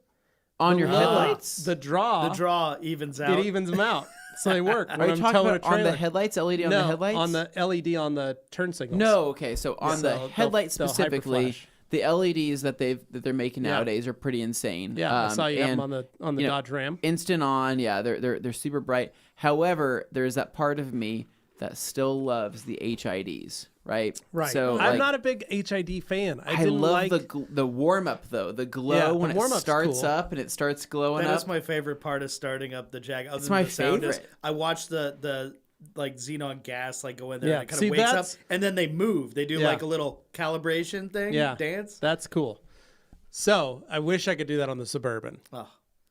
[SPEAKER 3] On your headlights?
[SPEAKER 2] The draw
[SPEAKER 1] evens out.
[SPEAKER 2] It evens them out. So they work.
[SPEAKER 3] Are you talking about on the headlights? LED on the headlights?
[SPEAKER 2] On the LED on the turn signals.
[SPEAKER 3] No, okay. So on the headlights specifically, the LEDs that they're making nowadays are pretty insane.
[SPEAKER 2] Yeah, I saw you have them on the Dodge Ram.
[SPEAKER 3] Instant on, yeah, they're super bright. However, there's that part of me that still loves the HIDs, right?
[SPEAKER 2] Right.
[SPEAKER 3] So
[SPEAKER 2] I'm not a big HID fan.
[SPEAKER 3] I love the warm up though, the glow when it starts up and it starts glowing up.
[SPEAKER 1] That's my favorite part of starting up the Jag.
[SPEAKER 3] It's my favorite.
[SPEAKER 1] I watch the like xenon gas like go in there and it kind of wakes up and then they move. They do like a little calibration thing, dance.
[SPEAKER 2] That's cool. So I wish I could do that on the Suburban.
[SPEAKER 1] Oh.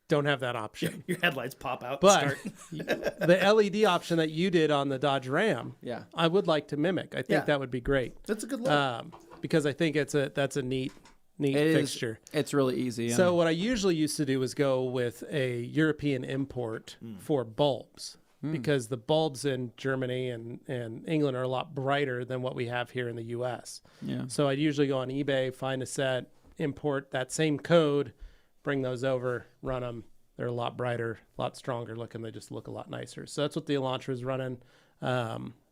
[SPEAKER 2] Don't have that option.
[SPEAKER 1] Your headlights pop out
[SPEAKER 2] but
[SPEAKER 1] and start.
[SPEAKER 2] The LED option that you did on the Dodge Ram, I would like to mimic. I think that would be great.
[SPEAKER 1] That's a good look.
[SPEAKER 2] Because I think that's a neat fixture.
[SPEAKER 3] It's really easy. Yeah.
[SPEAKER 2] So what I usually used to do was go with a European import for bulbs. Because the bulbs in Germany and England are a lot brighter than what we have here in the U.S.
[SPEAKER 3] Yeah.
[SPEAKER 2] So I'd usually go on eBay, find a set, import that same code, bring those over, run them. They're a lot brighter, a lot stronger looking. They just look a lot nicer. So that's what the Elantra is running.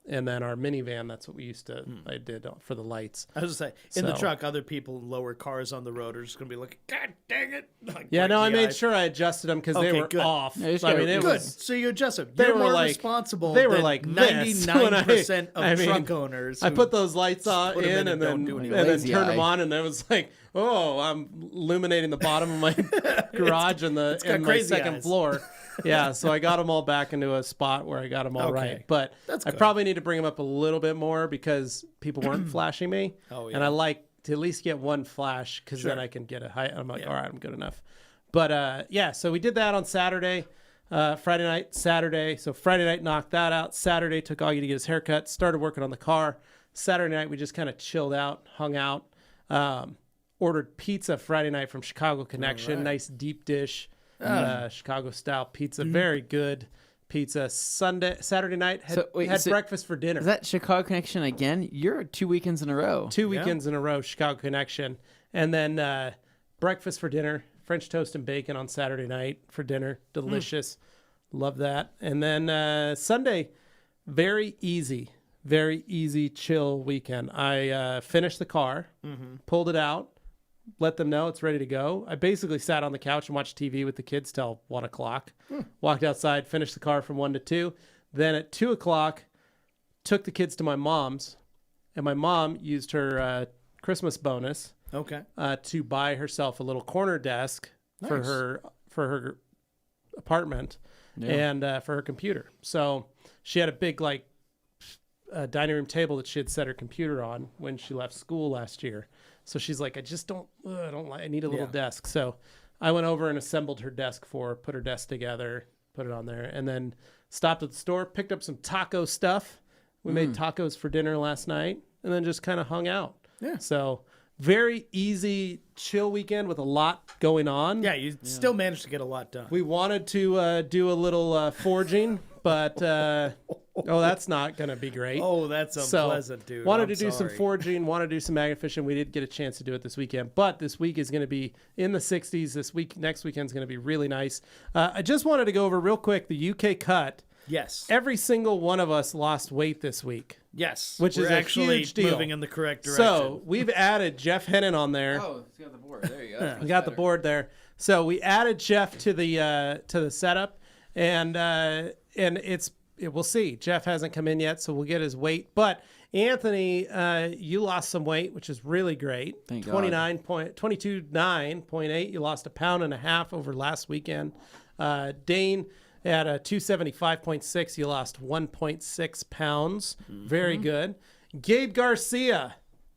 [SPEAKER 2] And then our minivan, that's what we used to, I did for the lights.
[SPEAKER 1] I was going to say, in the truck, other people in lower cars on the road are just going to be looking, God dang it. Like,
[SPEAKER 2] I made sure I adjusted them because they were off.
[SPEAKER 1] Yeah,
[SPEAKER 2] good.
[SPEAKER 1] So you adjust them.
[SPEAKER 2] They
[SPEAKER 1] You're
[SPEAKER 2] were
[SPEAKER 1] more
[SPEAKER 2] like,
[SPEAKER 1] responsible
[SPEAKER 2] they were
[SPEAKER 1] than
[SPEAKER 2] like
[SPEAKER 1] 99% of truck owners.
[SPEAKER 2] I put those lights on
[SPEAKER 1] in
[SPEAKER 2] and then turn them on, and it was like, oh, I'm illuminating the bottom of my garage and my second floor. Yeah, so I got them all back into a spot where I got them all right. But I probably need to bring them up a little bit more because people weren't flashing me. And I like to at least get one flash because then I can get a high. I'm like, all right, I'm good enough. But so we did that on Saturday, Friday night, Saturday. So Friday night knocked that out. Saturday took Augie to get his haircut, started working on the car. Saturday night we just kind of chilled out, hung out, ordered pizza Friday night from Chicago Connection, nice deep dish. Chicago style pizza, very good pizza. Saturday night had breakfast for dinner.
[SPEAKER 3] Is that Chicago Connection again? You're 2 weekends in a row.
[SPEAKER 2] 2 weekends in a row, Chicago Connection, and then breakfast for dinner. French toast and bacon on Saturday night for dinner, delicious. Love that. And then Sunday, very easy, chill weekend. I finished the car, pulled it out. Let them know it's ready to go. I basically sat on the couch and watched TV with the kids till 1 o'clock. Walked outside, finished the car from 1 to 2. Then at 2 o'clock, took the kids to my mom's, and my mom used her Christmas bonus to buy herself a little corner desk for her apartment and for her computer. So she had a big dining room table that she had set her computer on when she left school last year. So she's like, I need a little desk. So I went over and assembled her desk for her, put her desk together, put it on there, and then stopped at the store, picked up some taco stuff. We made tacos for dinner last night, and then just kind of hung out. Yeah. So very easy, chill weekend with a lot going on.
[SPEAKER 1] Yeah, you still managed to get a lot done.
[SPEAKER 2] We wanted to do a little forging, but that's not going to be great.
[SPEAKER 1] Oh, that's unpleasant, dude.
[SPEAKER 2] Wanted to do some forging, wanted to do some magnet fishing. We didn't get a chance to do it this weekend, but this week is going to be in the 60s. Next weekend is going to be really nice. I just wanted to go over real quick the UK cut.
[SPEAKER 1] Yes.
[SPEAKER 2] Every single one of us lost weight this week.
[SPEAKER 1] Yes.
[SPEAKER 2] Which is
[SPEAKER 1] actually
[SPEAKER 2] a huge deal.
[SPEAKER 1] Moving in the correct direction.
[SPEAKER 2] So we've added Jeff Hennen on there.
[SPEAKER 3] Oh, it's got the board. There you go.
[SPEAKER 2] We got the board there. So we added Jeff to the setup, and we'll see. Jeff hasn't come in yet, so we'll get his weight. But Anthony, you lost some weight, which is really great.
[SPEAKER 3] Thank
[SPEAKER 2] 22.9.8. You lost 1.5 pounds over last weekend. Dane at a 275.6, you lost 1.6 pounds. Very good. Gabe Garcia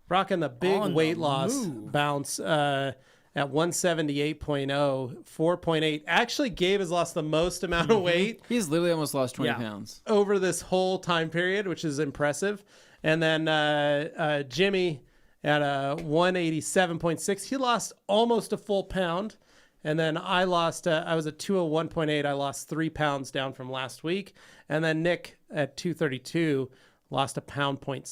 [SPEAKER 2] rocking the big weight loss bounce at 178.0, 4.8. Actually, Gabe has lost the most amount of weight.
[SPEAKER 3] He's literally almost lost 20 pounds
[SPEAKER 2] over this whole time period, which is impressive. And then Jimmy at a 187.6. He lost almost a full pound. And then I lost, I was at 201.8. I lost 3 pounds down from last week. And then Nick at 232 lost 1.6 pounds.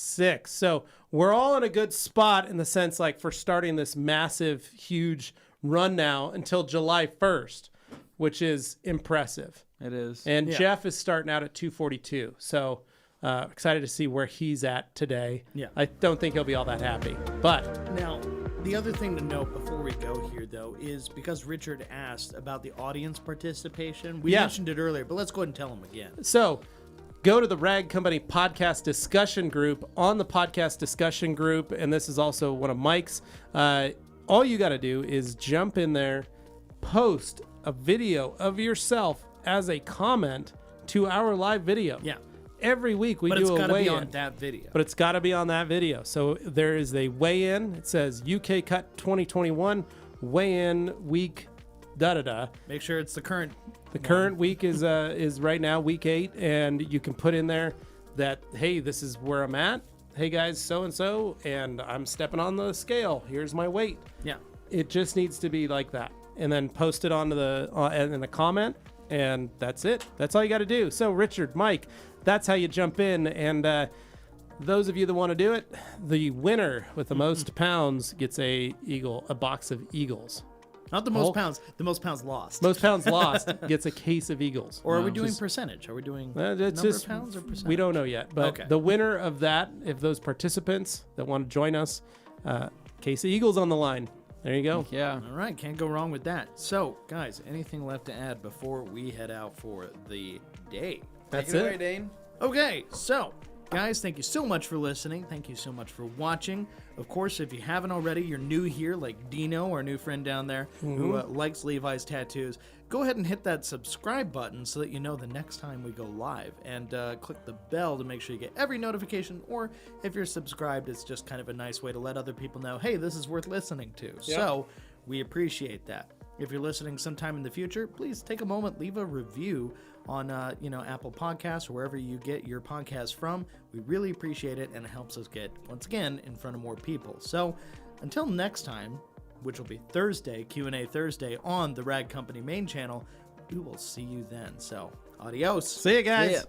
[SPEAKER 2] So we're all in a good spot in the sense for starting this massive, huge run now until July 1st, which is impressive.
[SPEAKER 3] It is.
[SPEAKER 2] And Jeff is starting out at 242. So excited to see where he's at today.
[SPEAKER 1] Yeah.
[SPEAKER 2] I don't think he'll be all that happy. But
[SPEAKER 1] now, the other thing to note before we go here, though, is because Richard asked about the audience participation. We mentioned it earlier, but let's go ahead and tell him again.
[SPEAKER 2] So go to the Rag Company podcast discussion group on the podcast discussion group. And this is also one of Mike's. All you got to do is jump in there, post a video of yourself as a comment to our live video.
[SPEAKER 1] Yeah.
[SPEAKER 2] Every week we
[SPEAKER 1] But
[SPEAKER 2] do
[SPEAKER 1] it's
[SPEAKER 2] a
[SPEAKER 1] got to be
[SPEAKER 2] weigh-in.
[SPEAKER 1] on that video.
[SPEAKER 2] But it's got to be on that video. So there is a weigh-in. It says UK Cut 2021 weigh-in week da-da-da.
[SPEAKER 1] Make sure it's the current.
[SPEAKER 2] The current week is right now, week 8, and you can put in there that, hey, this is where I'm at. Hey, guys, so-and-so, and I'm stepping on the scale. Here's my weight.
[SPEAKER 1] Yeah.
[SPEAKER 2] It just needs to be like that. And then post it onto the in a comment, and that's it. That's all you got to do. So, Richard, Mike, that's how you jump in. And those of you that want to do it, the winner with the most pounds gets a box of Eagles.
[SPEAKER 1] Not the most pounds. The most pounds lost.
[SPEAKER 2] Most pounds lost gets a case of Eagles.
[SPEAKER 1] Or are we doing percentage? Are we doing number of pounds or percentage?
[SPEAKER 2] We don't know yet. But the winner of that, if those participants that want to join us, case of Eagles on the line. There you go.
[SPEAKER 3] Yeah.
[SPEAKER 1] All right. Can't go wrong with that. So, guys, anything left to add before we head out for the day?
[SPEAKER 2] That's
[SPEAKER 4] Take it
[SPEAKER 2] it.
[SPEAKER 4] away, Dane.
[SPEAKER 1] Okay. So, guys, thank you so much for listening. Thank you so much for watching. Of course, if you haven't already, you're new here, like Dino, our new friend down there, who likes Levi's tattoos. Go ahead and hit that subscribe button so that you know the next time we go live. And click the bell to make sure you get every notification. Or if you're subscribed, it's just kind of a nice way to let other people know, hey, this is worth listening to. So we appreciate that. If you're listening sometime in the future, please take a moment, leave a review on Apple Podcasts or wherever you get your podcasts from. We really appreciate it, and it helps us get, once again, in front of more people. So until next time, which will be Thursday, Q&A Thursday on the Rag Company main channel, we will see you then. So adios.
[SPEAKER 2] See you guys.
[SPEAKER 4] See ya.